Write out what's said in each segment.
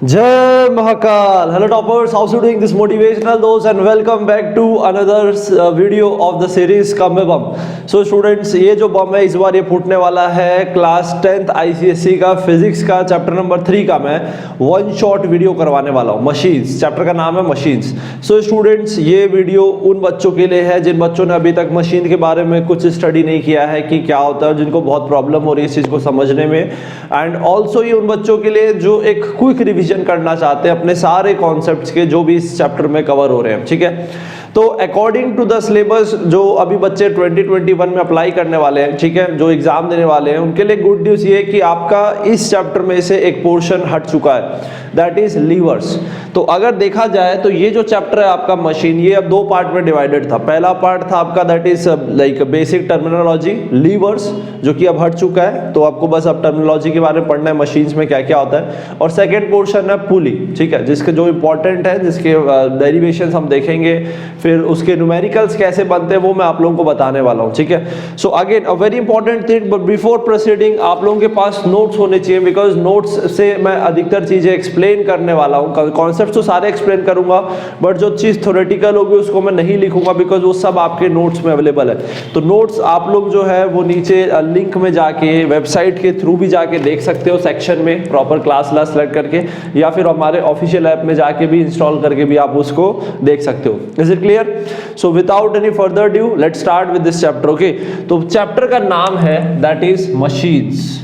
Jai Mahakal. Hello toppers, how's you doing this motivational dose and welcome back to another video of the series Kam Mein Bum. So students, ये जो बम है इस बार ये फूटने वाला है class 10th ICSE का physics का chapter number 3 का मैं वन शॉट वीडियो करवाने वाला हूँ। मशीन्स, चैप्टर का नाम है मशीन्स। सो स्टूडेंट्स, ये वीडियो उन बच्चों के लिए है जिन बच्चों ने अभी तक मशीन के बारे में कुछ स्टडी नहीं किया है कि क्या होता है, जिनको बहुत प्रॉब्लम हो रही है इस चीज़ को समझने में। एंड ऑल्सो ये उन बच्चों के लिए जो एक क्विक रिविजन करना चाहते हैं अपने सारे कॉन्सेप्ट्स के जो भी इस चैप्टर में कवर हो रहे हैं। ठीक है, तो अकॉर्डिंग टू द सिलेबस जो अभी बच्चे 2021 में अप्लाई करने वाले हैं, ठीक है, जो एग्जाम देने वाले हैं, उनके लिए गुड न्यूज़ ये है कि आपका इस चैप्टर में से एक पोर्शन हट चुका है, दैट इज लीवर्स। तो अगर देखा जाए तो ये जो चैप्टर है आपका मशीन, ये अब दो पार्ट में डिवाइडेड था। पहला पार्ट था आपका that is like basic terminology levers, जो कि अब हट चुका है, तो आपको बस अब टर्मिनोलॉजी के बारे में पढ़ना है, मशीन्स में क्या क्या होता है। और सेकेंड पोर्शन है पुली, ठीक है, जिसके जो इंपॉर्टेंट है, जिसके डेरिवेशंस हम देखेंगे, फिर उसके न्यूमेरिकल्स कैसे बनते हैं वो मैं आप लोगों को बताने वाला हूँ। ठीक है, so again a very important thing, but before proceeding आप लोगों के पास नोट्स होने चाहिए, बिकॉज नोट्स से मैं अधिकतर चीज़ें एक्सप्लेन करने वाला हूँ। कॉन्सेप्ट तो सारे एक्सप्लेन करूंगा, बट जो चीज़ थ्योरेटिकल होगी उसको मैं नहीं लिखूंगा, बिकॉज वो सब आपके नोट्स में अवेलेबल है। तो नोट्स आप लोग जो है वो नीचे लिंक में जाके वेबसाइट के थ्रू भी जाके देख सकते हो, सेक्शन में प्रॉपर क्लास सेलेक्ट करके, या फिर हमारे ऑफिशियल ऐप में जाके भी इंस्टॉल करके भी आप उसको देख सकते हो। Is it clear? So without any further due let's start with this chapter. Okay, तो चैप्टर का नाम है दैट इज मशीन्स।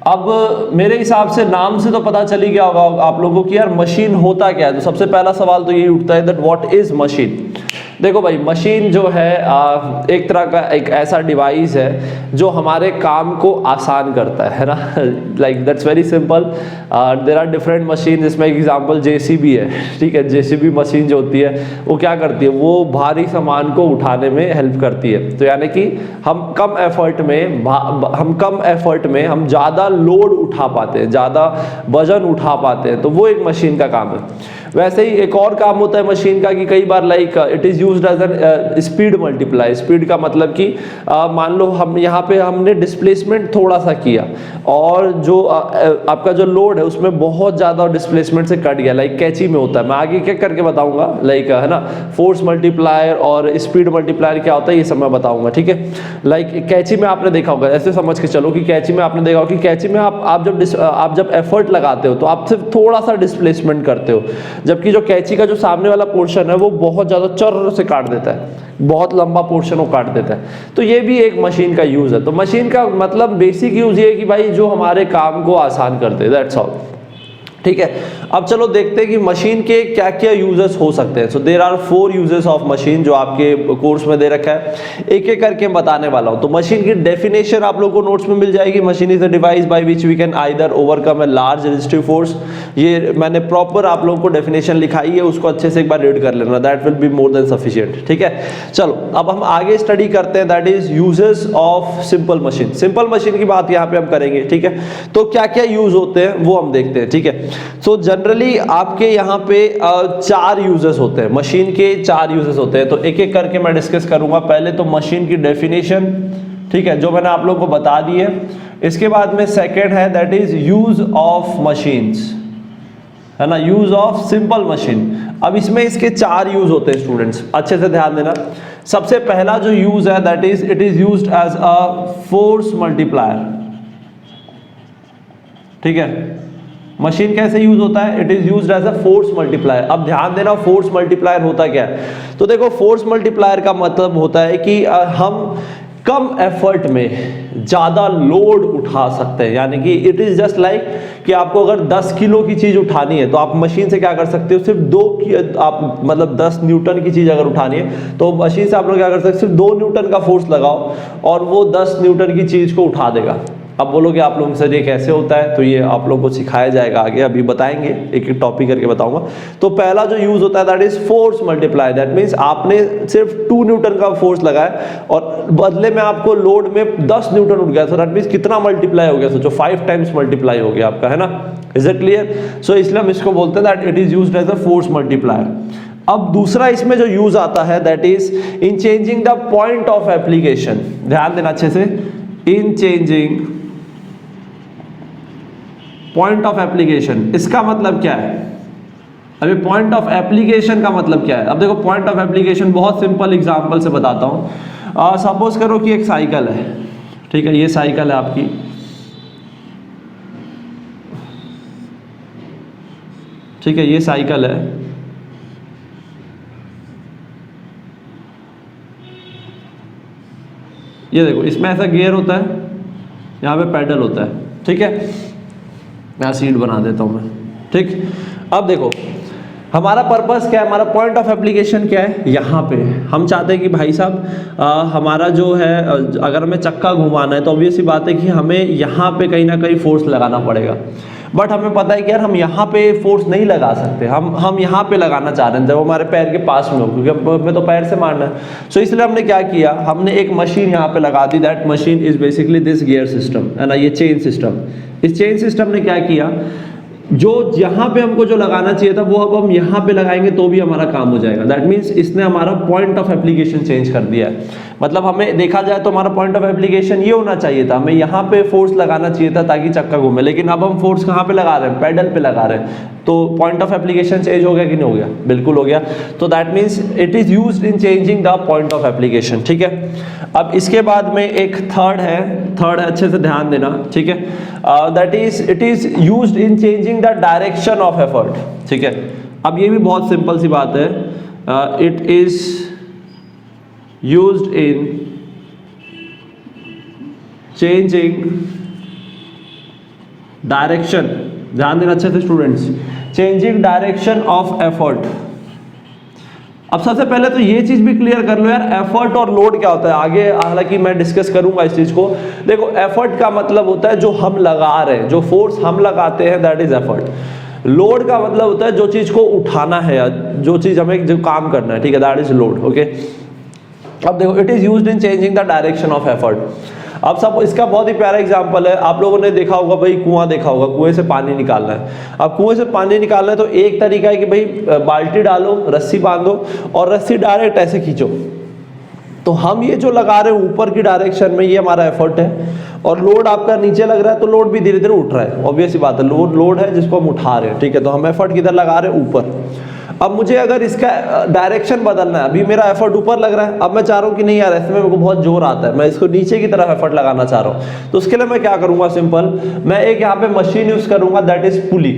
अब मेरे हिसाब से नाम से तो पता चल ही गया होगा आप लोगों को कि यार मशीन होता क्या है। तो सबसे पहला सवाल तो यही उठता है दैट व्हाट इज मशीन। देखो भाई, मशीन जो है एक तरह का एक ऐसा डिवाइस है जो हमारे काम को आसान करता है ना। Like that's very simple. There are different machine, जिसमें एग्जांपल जेसीबी है। ठीक है, जेसीबी मशीन जो होती है वो क्या करती है, वो भारी सामान को उठाने में हेल्प करती है। तो यानी कि हम कम एफर्ट में हम ज़्यादा लोड उठा पाते हैं, ज़्यादा वजन उठा पाते हैं, तो वो एक मशीन का काम है। वैसे ही एक और काम होता है मशीन का कि कई बार like it is used as an speed multiply. Speed का मतलब कि मान लो हम यहाँ पे हमने डिस्प्लेसमेंट थोड़ा सा किया और जो आपका जो लोड है उसमें बहुत ज़्यादा डिस्प्लेसमेंट से कट गया, लाइक कैची में होता है। मैं आगे क्या करके बताऊंगा, लाइक है ना, फोर्स मल्टीप्लायर और स्पीड मल्टीप्लायर क्या होता है ये सब मैं बताऊंगा। ठीक है, लाइक कैची में आपने देखा होगा, ऐसे समझ के चलो कि कैची में आपने देखा होगा कि कैची में आप जब एफर्ट लगाते हो तो आप सिर्फ थोड़ा सा डिस्प्लेसमेंट करते हो, जबकि जो कैंची का जो सामने वाला पोर्शन है वो बहुत ज़्यादा चर्र से काट देता है, बहुत लंबा पोर्शन वो काट देता है। तो ये भी एक मशीन का यूज़ है। तो मशीन का मतलब बेसिक यूज़ ये है कि भाई जो हमारे काम को आसान कर दे, दैट्स ऑल। ठीक है, अब चलो देखते हैं कि मशीन के क्या क्या यूजेस हो सकते हैं। So there are 4 uses of machine जो आपके कोर्स में दे रखा है, एक एक करके बताने वाला हूं। तो मशीन की डेफिनेशन आप लोगों को नोट्स में मिल जाएगी। Machine is a device by which we can either overcome a large resistive force. ये मैंने प्रॉपर आप लोगों को डेफिनेशन लिखाई है, उसको अच्छे से एक बार रीड कर लेना, that will be more than sufficient. ठीक है, चलो अब हम आगे स्टडी करते हैं, that is uses of simple machine. Simple machine की बात यहाँ पे हम करेंगे। ठीक है, तो क्या क्या यूज होते हैं वो हम देखते हैं। ठीक है, सो जनरली आपके यहाँ पे 4 यूजेस होते हैं, मशीन के 4 यूजेस होते हैं। तो एक एक करके मैं डिस्कस करूंगा। पहले तो मशीन की डेफिनेशन, ठीक है, जो मैंने आप लोगों को बता दी है। इसके बाद में सेकंड है that is use of machines, है ना, यूज ऑफ सिंपल मशीन। अब इसमें इसके 4 यूज होते हैं स्टूडेंट्स, अच्छे से ध्यान देना। सबसे पहला जो यूज है that is it is used as a force multiplier. ठीक है, मशीन कैसे यूज होता है, it is used as a force multiplier. अब ध्यान देना, फोर्स मल्टीप्लायर होता क्या है। तो देखो, फोर्स मल्टीप्लायर का मतलब होता है कि हम कम एफर्ट में ज्यादा लोड उठा सकते हैं। यानी कि इट इज जस्ट लाइक कि आपको अगर 10 किलो की चीज उठानी है तो आप मशीन से क्या कर सकते हो, सिर्फ 2 की आप मतलब 10 न्यूटन की चीज अगर उठानी है तो मशीन से आप लोग क्या कर सकते हो, सिर्फ 2 न्यूटन का फोर्स लगाओ और वो 10 न्यूटन की चीज को उठा देगा। अब बोलोगे आप लोगों से ये कैसे होता है, तो ये आप लोगों को सिखाया जाएगा आगे, अभी बताएंगे, एक एक टॉपिक करके बताऊंगा। तो पहला जो यूज होता है that is force multiply. That means आपने सिर्फ 2 न्यूटन का फोर्स लगाया और बदले में आपको लोड में 10 न्यूटन उठ गया, तो दैट मींस कितना मल्टीप्लाई हो गया, सोचो 5 टाइम्स मल्टीप्लाई हो गया आपका, है ना। Is it clear? सो इसलिए हम इसको बोलते हैं that it is used as a force multiplier. अब दूसरा इसमें जो यूज आता है that is in changing the point of application. ध्यान देना अच्छे से, in changing point of application, इसका मतलब क्या है? अभी पॉइंट ऑफ एप्लीकेशन का मतलब क्या है? अब देखो पॉइंट ऑफ एप्लीकेशन बहुत सिंपल एग्जांपल से बताता हूँ। सपोज करो कि एक साइकिल है, ठीक है, ये साइकिल है आपकी, ठीक है, ये साइकिल है, ये देखो इसमें ऐसा गियर होता है, यहाँ पे पैडल होता है, ठीक है, मैं सीट बना देता हूँ मैं, ठीक। अब देखो हमारा पर्पस क्या है, हमारा पॉइंट ऑफ एप्लीकेशन क्या है? यहाँ पे हम चाहते हैं कि भाई साहब हमारा जो है अगर हमें चक्का घुमाना है तो ऑब्वियस सी बात है कि हमें यहाँ पे कहीं ना कहीं फोर्स लगाना पड़ेगा, बट हमें पता है कि यार हम यहाँ पे फोर्स नहीं लगा सकते, हम यहाँ पे लगाना चाह रहे हैं जब हमारे पैर के पास में हो, क्योंकि हमें तो पैर से मारना है। सो इसलिए हमने क्या किया, हमने एक मशीन यहाँ पे लगा दी। That machine is basically this gear system, है ना, ये चेन सिस्टम। इस चेन सिस्टम ने क्या किया, जो यहाँ पे हमको जो लगाना चाहिए था वो अब हम यहाँ पे लगाएंगे तो भी हमारा काम हो जाएगा। दैट मीन्स इसने हमारा पॉइंट ऑफ एप्लीकेशन चेंज कर दिया है। मतलब हमें देखा जाए तो हमारा पॉइंट ऑफ एप्लीकेशन ये होना चाहिए था, हमें यहाँ पे फोर्स लगाना चाहिए था ताकि चक्का घूमे, लेकिन अब हम फोर्स कहाँ पे लगा रहे हैं? पैडल पे लगा रहे हैं। तो पॉइंट ऑफ एप्लीकेशन चेंज हो गया कि नहीं हो गया? बिल्कुल हो गया। तो that means it is used in changing the point of application, ठीक है। अब इसके बाद में एक थर्ड है, अच्छे से ध्यान देना, ठीक है। That is it is used in changing the direction of effort, ठीक है। अब ये भी बहुत सिंपल सी बात है, it is used in changing direction, ध्यान देना अच्छे से students, changing direction of effort. अब सबसे पहले तो ये चीज भी क्लियर कर लो यार, एफर्ट और लोड क्या होता है। आगे हालांकि मैं डिस्कस करूंगा इस चीज को। देखो एफर्ट का मतलब होता है जो हम लगा रहे हैं, जो फोर्स हम लगाते हैं, दैट इज एफर्ट। लोड का मतलब होता है जो चीज को उठाना है या जो चीज हमें जो काम करना है, ठीक है, दैट इज लोड, ओके। अब देखो it is used in changing the direction of effort. अब सब इसका बहुत ही प्यारा एग्जांपल है, आप लोगों ने देखा होगा भाई, कुआं देखा होगा, कुएं से पानी निकालना है। अब कुएं से पानी निकालना है तो एक तरीका है कि भाई बाल्टी डालो, रस्सी बांधो और रस्सी डायरेक्ट ऐसे खींचो। तो हम ये जो लगा रहे हैं ऊपर की डायरेक्शन में, ये हमारा एफर्ट है। और लोड आपका नीचे लग रहा है तो लोड भी धीरे धीरे उठ रहा है, ऑब्वियस सी बात है, लोड है जिसको हम उठा रहे हैं, ठीक है। तो हम एफर्ट किधर लगा रहे हैं? ऊपर। अब मुझे अगर इसका डायरेक्शन बदलना है, अभी मेरा एफर्ट ऊपर लग रहा है, अब मैं चाह रहा हूँ कि नहीं यार ऐसे में मेरे को बहुत जोर आता है, मैं इसको नीचे की तरफ एफर्ट लगाना चाह रहा हूँ। तो उसके लिए मैं क्या करूंगा? सिंपल, मैं एक यहाँ पे मशीन यूज करूंगा, दैट इज पुली,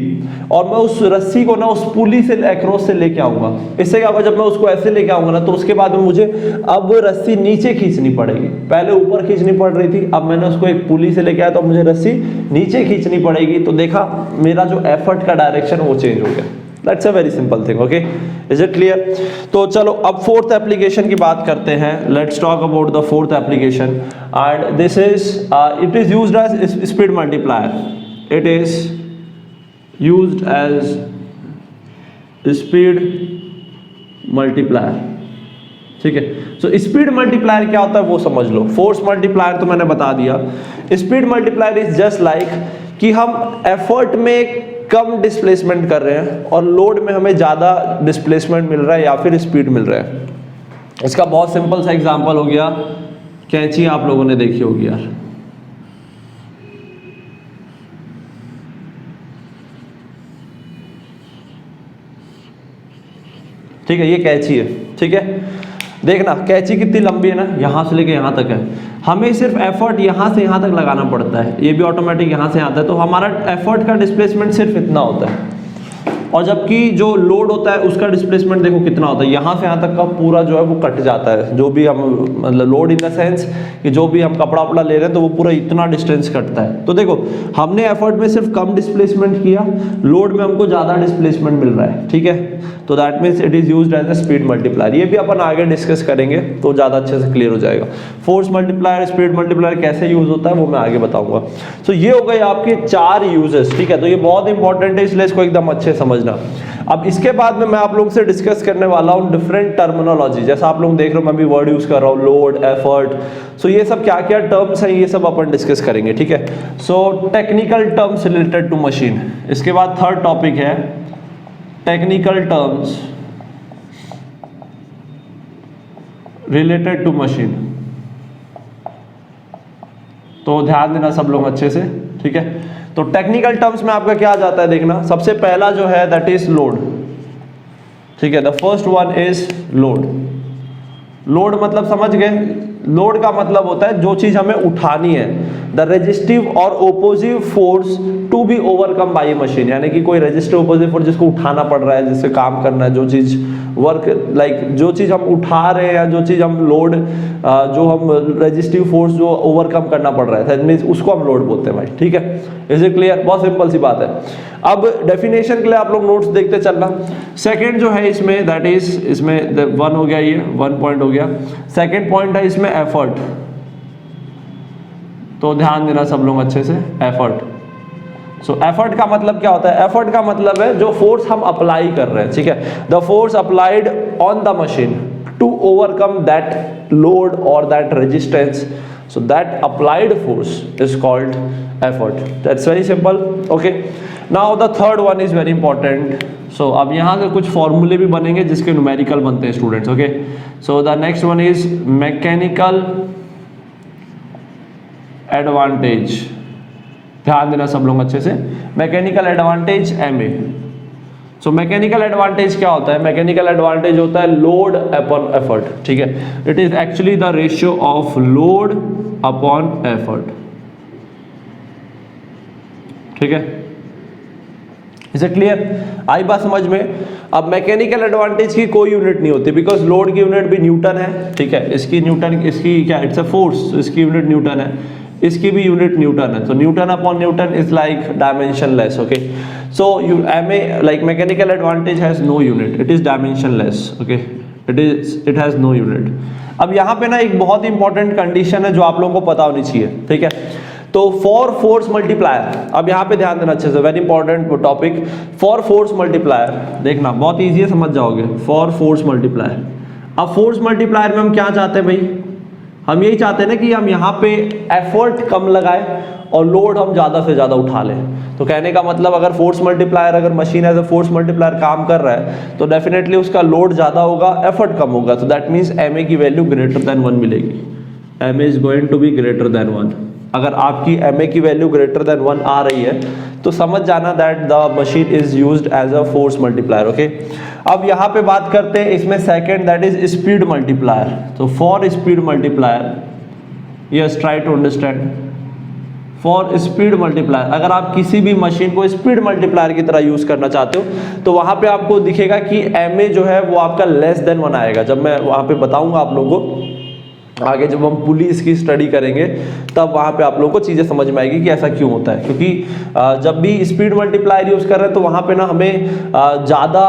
और मैं उस रस्सी को ना उस पुली से अक्रॉस से लेके आऊंगा। इससे क्या होगा, जब मैं उसको ऐसे लेके आऊंगा ना तो उसके बाद में मुझे अब रस्सी नीचे खींचनी पड़ेगी। पहले ऊपर खींचनी पड़ रही थी, अब मैंने उसको एक पुली से लेके आया तो मुझे रस्सी नीचे खींचनी पड़ेगी। तो देखा मेरा जो एफर्ट का डायरेक्शन वो चेंज हो गया। That's a very simple thing, okay? Is it clear? तो चलो अब फोर्थ एप्लीकेशन की बात करते हैं। Let's talk about the fourth application, and this is it is used as speed multiplier. It is used as speed multiplier, ठीक है। So speed multiplier क्या होता है वो समझ लो। फोर्स मल्टीप्लायर तो मैंने बता दिया। Speed multiplier is just like कि हम एफर्ट में कम डिस्प्लेसमेंट कर रहे हैं और लोड में हमें ज़्यादा डिस्प्लेसमेंट मिल रहा है या फिर स्पीड मिल रहा है। इसका बहुत सिंपल सा एग्जांपल हो गया, कैंची आप लोगों ने देखी होगी यार, ठीक है, ये कैंची है, ठीक है। देखना कैंची कितनी लंबी है ना, यहाँ से लेके यहाँ तक है। हमें सिर्फ एफर्ट यहाँ से यहाँ तक लगाना पड़ता है, ये भी ऑटोमेटिक यहाँ से आता है। तो हमारा एफर्ट का डिस्प्लेसमेंट सिर्फ इतना होता है, और जबकि जो लोड होता है उसका डिस्प्लेसमेंट देखो कितना होता है, यहाँ से यहाँ तक का पूरा जो है वो कट जाता है। जो भी हम मतलब लोड इन द सेंस कि जो भी हम कपड़ा वपड़ा ले रहे हैं तो वो पूरा इतना डिस्टेंस कटता है। तो देखो हमने एफर्ट में सिर्फ कम डिस्प्लेसमेंट किया, लोड में हमको ज़्यादा डिस्प्लेसमेंट मिल रहा है, ठीक है। तो that means it is used as a speed multiplier. ये भी अपन आगे डिस्कस करेंगे तो ज़्यादा अच्छे से क्लियर हो जाएगा। फोर्स मल्टीप्लायर, स्पीड मल्टीप्लायर कैसे यूज होता है वो मैं आगे बताऊंगा। तो ये हो गए आपके 4 यूजेस, ठीक है। तो ये बहुत इंपॉर्टेंट है, इसलिए इसको एकदम अच्छे समझना। अब इसके बाद में मैं आप लोगों से डिस्कस करने वाला हूँ डिफरेंट टर्मिनोलॉजी। जैसा आप लोग देख रहे हो मैं भी वर्ड यूज कर रहा हूँ, लोड, एफर्ट। सो ये सब क्या क्या टर्म्स हैं ये सब अपन डिस्कस करेंगे, ठीक है। So technical terms related to machine. इसके बाद थर्ड टॉपिक है technical terms related to machine. तो ध्यान देना सब लोग अच्छे से, ठीक है। तो टेक्निकल टर्म्स में आपका क्या आ जाता है देखना, सबसे पहला जो है दैट इज लोड, ठीक है, the first one is load. Load मतलब समझ गए, लोड का मतलब होता है जो चीज हमें उठानी है, द रेजिस्टिव और opposive force to be overcome by a machine, यानी कि कोई रेजिस्टिव ओपोजिव फोर्स जिसको उठाना पड़ रहा है, जिससे काम करना है, जो चीज वर्क जो चीज हम उठा रहे हैं या जो चीज हम लोड जो हम रेजिस्टिव फोर्स जो ओवरकम करना पड़ रहा है, दैट मींस उसको हम लोड बोलते हैं भाई, ठीक है। Is it clear? बहुत सिंपल सी बात है। अब डेफिनेशन के लिए आप लोग नोट्स देखते चलना। सेकंड जो है इसमें दैट इज, इसमें 1 हो गया, ये 1 पॉइंट हो गया। सेकंड पॉइंट है इसमें एफर्ट, तो ध्यान देना सब लोग अच्छे से, एफर्ट। सो एफर्ट का मतलब क्या होता है? एफर्ट का मतलब है जो फोर्स हम अप्लाई कर रहे हैं, ठीक है, the force applied on the machine to overcome that load और that resistance, so that applied force is called effort. That's very simple. Okay, now the third one is very important. So अब यहाँ से कुछ फॉर्मूले भी बनेंगे जिसके numerical बनते हैं students. Okay, so the next one is mechanical advantage. ध्यान देना सब लोग अच्छे से, mechanical advantage MA। So mechanical advantage क्या होता है? मैकेनिकल एडवांटेज होता है लोड अपॉन एफर्ट, ठीक है, it is actually the ratio of load upon effort, ठीक है। Is it clear? आई बात समझ में? अब मैकेनिकल एडवांटेज की कोई यूनिट नहीं होती, बिकॉज लोड की यूनिट भी न्यूटन है, ठीक है, इसकी न्यूटन, इसकी क्या, इट्स अ फोर्स, इसकी यूनिट न्यूटन है, इसकी भी यूनिट न्यूटन है, तो newton upon newton is like dimensionless. Okay, so you MA like mechanical advantage has no unit, it is dimensionless. Okay, it has no unit. अब यहाँ पे ना एक बहुत इंपॉर्टेंट कंडीशन है जो आप लोगों को पता होनी चाहिए, ठीक है। तो फॉर फोर्स मल्टीप्लायर, अब यहाँ पे ध्यान देना अच्छे से, very important topic, for force multiplier, देखना बहुत ईजी है, समझ जाओगे। फॉर फोर्स मल्टीप्लायर, अब फोर्स मल्टीप्लायर में हम क्या चाहते हैं भाई? हम यही चाहते हैं ना कि हम यहाँ पे एफर्ट कम लगाए और लोड हम ज़्यादा से ज़्यादा उठा लें। तो कहने का मतलब अगर फोर्स मल्टीप्लायर, अगर machine as a force multiplier काम कर रहा है तो डेफिनेटली उसका लोड ज़्यादा होगा, एफर्ट कम होगा, तो दैट मीन्स MA की वैल्यू ग्रेटर देन 1 मिलेगी। MA is going to be greater than 1। अगर आपकी MA की वैल्यू ग्रेटर देन 1 आ रही है तो समझ जाना that the machine is used as a force multiplier. Okay, अब यहाँ पे बात करते हैं इसमें second, that is speed multiplier. तो for speed multiplier, yes, try to understand, for speed multiplier, अगर आप किसी भी मशीन को स्पीड मल्टीप्लायर की तरह यूज करना चाहते हो तो वहां पे आपको दिखेगा कि MA जो है वो आपका लेस देन 1 आएगा। जब मैं वहां पे बताऊंगा आप लोगों को आगे, जब हम पुलिस की स्टडी करेंगे तब वहाँ पे आप लोगों को चीज़ें समझ में आएगी कि ऐसा क्यों होता है, क्योंकि जब भी स्पीड मल्टीप्लायर यूज़ कर रहे हैं तो वहाँ पे ना हमें ज़्यादा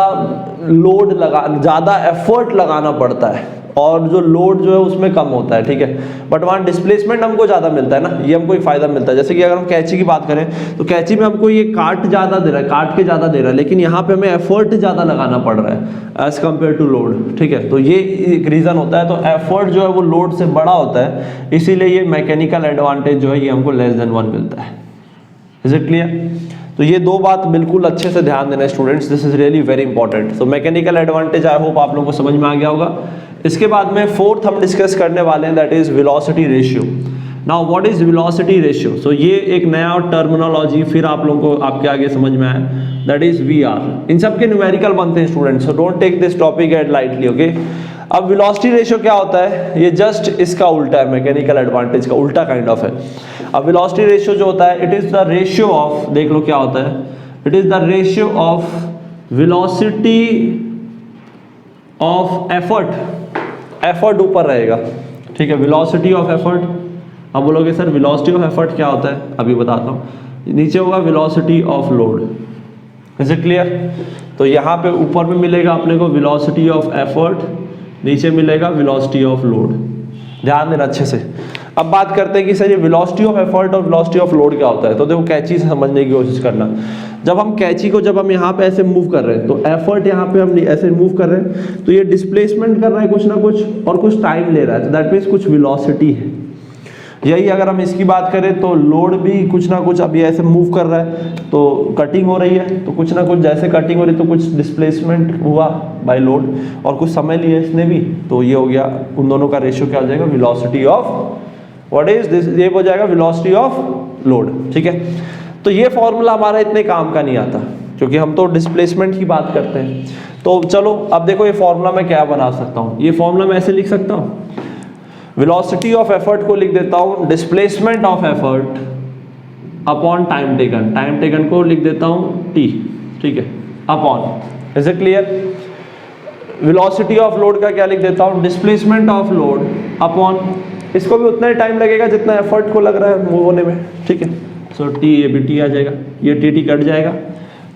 लोड ज़्यादा एफर्ट लगाना पड़ता है और जो लोड जो है उसमें कम होता है, ठीक है, बट वहाँ डिस्प्लेसमेंट हमको ज़्यादा मिलता है ना, ये हमको एक फ़ायदा मिलता है। जैसे कि अगर हम कैंची की बात करें तो कैंची में हमको ये काट ज़्यादा दे रहा है, काट के ज़्यादा दे रहा है, लेकिन यहाँ पे हमें एफर्ट ज़्यादा लगाना पड़ रहा है एज़ कम्पेयर टू लोड, ठीक है, तो ये एक रीज़न होता है। तो एफर्ट जो है वो लोड से बड़ा होता है, इसीलिए ये मैकेनिकल एडवांटेज जो है ये हमको लेस देन 1 मिलता है। Is it clear? तो ये दो बात बिल्कुल अच्छे से ध्यान देना students, this is really very important. तो मैकेनिकल एडवांटेज आई होप आप लोगों को समझ में आ गया होगा। इसके बाद में फोर्थ हम डिस्कस करने वाले हैं, that is velocity ratio. Now what is velocity ratio? So ये एक नया टर्मिनोलॉजी फिर आप लोगों को आपके आगे समझ में आया, दैट इज VR। इन सब के न्यूमेरिकल बनते हैं students, so don't take this topic at lightly. Okay, अब वेलोसिटी रेशियो क्या होता है? ये जस्ट इसका उल्टा है, मैकेनिकल एडवांटेज का उल्टा काइंड ऑफ है। अब वेलोसिटी रेशियो जो होता है, it is the ratio of, देख लो क्या होता है, it is the ratio of velocity of effort. Effort ऊपर रहेगा, ठीक है, वेलोसिटी ऑफ एफर्ट। अब बोलोगे सर वेलोसिटी ऑफ एफर्ट क्या होता है? अभी बताता हूँ। नीचे होगा velocity of load. Is it clear? तो यहाँ पे ऊपर में मिलेगा अपने को वेलोसिटी ऑफ एफर्ट, नीचे मिलेगा वेलोसिटी ऑफ लोड। ध्यान देना अच्छे से। अब बात करते हैं कि सर ये वेलोसिटी ऑफ एफर्ट और वेलोसिटी ऑफ लोड क्या होता है। तो देखो कैंची से समझने की कोशिश करना। जब हम कैंची को जब हम यहाँ पे ऐसे मूव कर रहे हैं तो एफर्ट यहाँ पे हम ऐसे मूव कर रहे हैं तो ये डिस्प्लेसमेंट कर रहा है कुछ ना कुछ और कुछ टाइम ले रहा है, तो दैट मीन्स कुछ वेलोसिटी है। यही अगर हम इसकी बात करें तो लोड भी कुछ ना कुछ अभी ऐसे मूव कर रहा है तो कटिंग हो रही है, तो कुछ ना कुछ जैसे कटिंग हो रही है तो कुछ डिस्प्लेसमेंट हुआ बाय लोड और कुछ समय लिया इसने भी, तो ये हो गया, उन दोनों का रेशियो क्या हो जाएगा, velocity of what is this, ये हो जाएगा वेलोसिटी ऑफ लोड। ठीक है, तो ये फॉर्मूला हमारा इतने काम का नहीं आता, क्योंकि हम तो डिस्प्लेसमेंट की बात करते हैं। तो चलो अब देखो ये फॉर्मूला मैं क्या बना सकता हूँ, ये फॉर्मूला मैं ऐसे लिख सकता हूँ, वेलोसिटी ऑफ एफर्ट को लिख देता हूँ displacement of effort upon time taken, time taken को लिख देता हूँ t, ठीक है, upon, is it clear? Velocity of load का क्या लिख देता हूँ, डिस्प्लेसमेंट ऑफ लोड अपॉन, इसको भी उतना ही टाइम लगेगा जितना एफर्ट को लग रहा है मूव होने में, ठीक है। सो टी, ये भी टी आ जाएगा, ये टी टी कट जाएगा,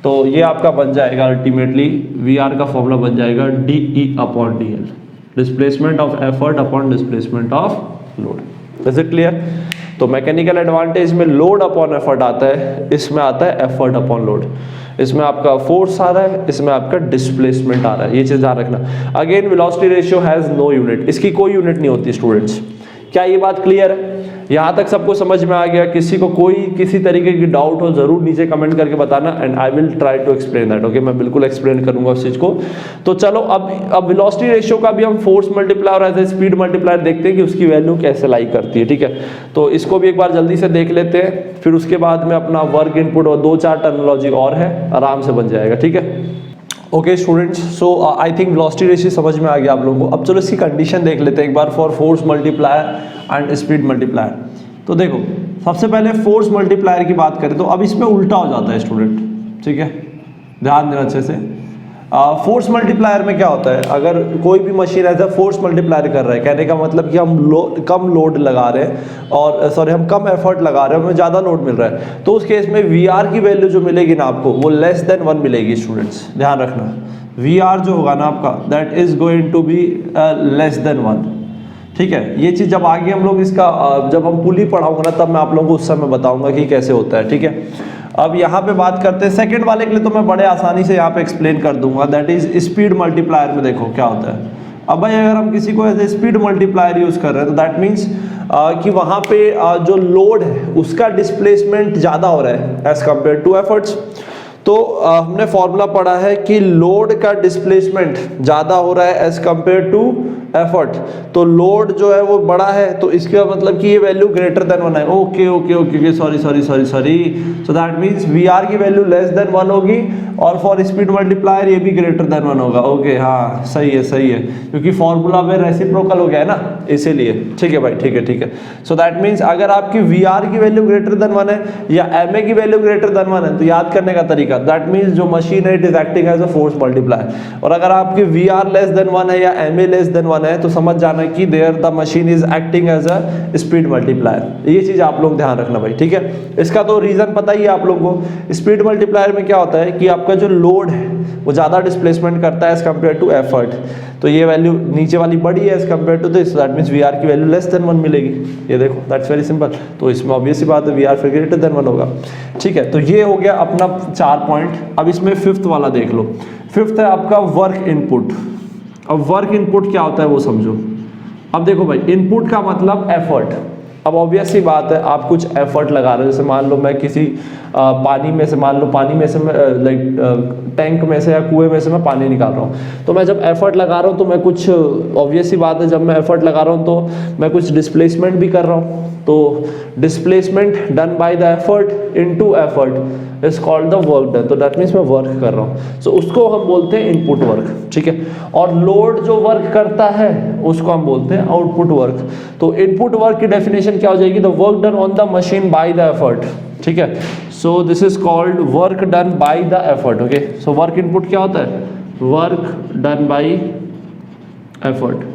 तो ये आपका बन जाएगा अल्टीमेटली वी आर का फॉर्मूला बन जाएगा D E upon D L, displacement of effort upon displacement of load. Is it clear? तो मैकेनिकल एडवांटेज में लोड अपॉन एफर्ट आता है, इसमें आता है एफर्ट अपॉन लोड, इसमें आपका फोर्स आ रहा है, इसमें आपका डिस्प्लेसमेंट आ रहा है, ये चीज ध्यान रखना। Again velocity ratio has no unit, इसकी कोई यूनिट नहीं होती स्टूडेंट्स। क्या ये बात क्लियर है? यहाँ तक सबको समझ में आ गया? किसी को कोई किसी तरीके की डाउट हो जरूर नीचे कमेंट करके बताना, and I will try to explain that, okay. मैं बिल्कुल एक्सप्लेन करूंगा उस चीज को। तो चलो अब वेलोसिटी रेशियो का भी हम फोर्स मल्टीप्लायर और स्पीड मल्टीप्लायर देखते हैं कि उसकी वैल्यू कैसे लाई करती है, ठीक है। तो इसको भी एक बार जल्दी से देख लेते हैं, फिर उसके बाद में अपना वर्क इनपुट और 2-4 टर्मिनोलॉजी और है, आराम से बन जाएगा, ठीक है। Okay students, so I think velocity ratio समझ में आ गया आप लोगों को। अब चलो इसकी कंडीशन देख लेते हैं एक बार for force multiplier and speed multiplier. तो देखो सबसे पहले फोर्स मल्टीप्लायर की बात करें तो अब इसमें उल्टा हो जाता है स्टूडेंट, ठीक है, ध्यान देना अच्छे से। फोर्स मल्टीप्लायर में क्या होता है, अगर कोई भी मशीन ऐसा फोर्स मल्टीप्लायर कर रहा है, कहने का मतलब कि हम कम लोड लगा रहे हैं और सॉरी हम कम एफर्ट लगा रहे हैं, हमें ज़्यादा लोड मिल रहा है, तो उस केस में वी आर की वैल्यू जो मिलेगी ना आपको वो लेस देन 1 मिलेगी स्टूडेंट्स, ध्यान रखना। वी आर जो होगा ना आपका that is going to be less than 1, ठीक है। ये चीज़ जब आगे हम लोग इसका जब हम पुली पढ़ाऊंगा ना तब मैं आप लोगों को उस समय बताऊंगा कि कैसे होता है, ठीक है। अब यहाँ पे बात करते हैं सेकंड वाले के लिए, तो मैं बड़े आसानी से यहाँ पे एक्सप्लेन कर दूंगा, दैट इज स्पीड मल्टीप्लायर में देखो क्या होता है। अब भाई अगर हम किसी को as a speed multiplier use कर रहे हैं तो दैट मीन्स कि वहाँ पे जो लोड है उसका डिस्प्लेसमेंट ज़्यादा हो रहा है एज कम्पेयर टू एफर्ट्स। तो हमने फॉर्मूला पढ़ा है कि लोड का डिस्प्लेसमेंट ज़्यादा हो रहा है एज कम्पेयर टू एफर्ट, तो लोड जो है वो बड़ा है, तो इसका मतलब कि ये वैल्यू ग्रेटर देन 1 है। Okay okay okay sorry so that means V R की वैल्यू लेस देन 1 होगी और फॉर स्पीड मल्टीप्लायर ये भी ग्रेटर देन 1 होगा। ओके हाँ सही है, क्योंकि फॉर्मूला में रेसिप्रोकल हो गया है ना, इसीलिए, ठीक है भाई, ठीक है। सो दैट मीन्स अगर आपकी वी आर की वैल्यू ग्रेटर देन 1 है या एम ए की वैल्यू ग्रेटर देन 1 है, तो याद करने का तरीका, दैट मीन्स जो मशीन है it is acting as a force multiplier, और अगर आपकी वी आर लेस देन 1 है या एम ए लेस देन 1 है तो समझ जाना कि there the machine is acting as a speed multiplier. ये चीज आप लोग ध्यान रखना भाई, ठीक है। इसका तो रीजन पता ही है आप लोगों को। स्पीड मल्टीप्लायर में क्या होता है कि आपका जो लोड है वो ज्यादा डिस्प्लेसमेंट करता है एज कम्पेयर टू एफर्ट, तो ये वैल्यू नीचे वाली बड़ी है as compare to this, that means V R की वैल्यू लेस देन 1 मिलेगी। ये देखो दैट्स वेरी सिंपल, तो इसमें ऑब्वियस सी बात है वी आर फिर ग्रेटर देन 1 होगा, ठीक है। तो ये हो गया अपना 4 पॉइंट। अब इसमें फिफ्थ वाला देख लो, फिफ्थ है आपका वर्क इनपुट। अब वर्क इनपुट क्या होता है वो समझो। अब देखो भाई इनपुट का मतलब एफर्ट। अब ऑब्वियस सी बात है आप कुछ एफर्ट लगा रहे हो, जैसे मान लो मैं किसी पानी में से मैं लाइक टैंक में से या कुएं में से मैं पानी निकाल रहा हूँ, तो मैं जब एफर्ट लगा रहा हूँ तो मैं कुछ ऑब्वियस सी बात है जब मैं एफर्ट लगा रहा हूँ तो मैं कुछ डिस्प्लेसमेंट भी कर रहा हूँ, तो displacement done by the effort into effort is called the work done, तो दैट मीन्स मैं वर्क कर रहा हूँ, सो उसको हम बोलते हैं इनपुट वर्क, ठीक है। और लोड जो वर्क करता है उसको हम बोलते हैं आउटपुट वर्क। तो इनपुट वर्क की डेफिनेशन क्या हो जाएगी, the work done on the machine by the effort, ठीक है। So this is called work done by the effort, okay. So work input क्या होता है, वर्क डन बाय एफर्ट।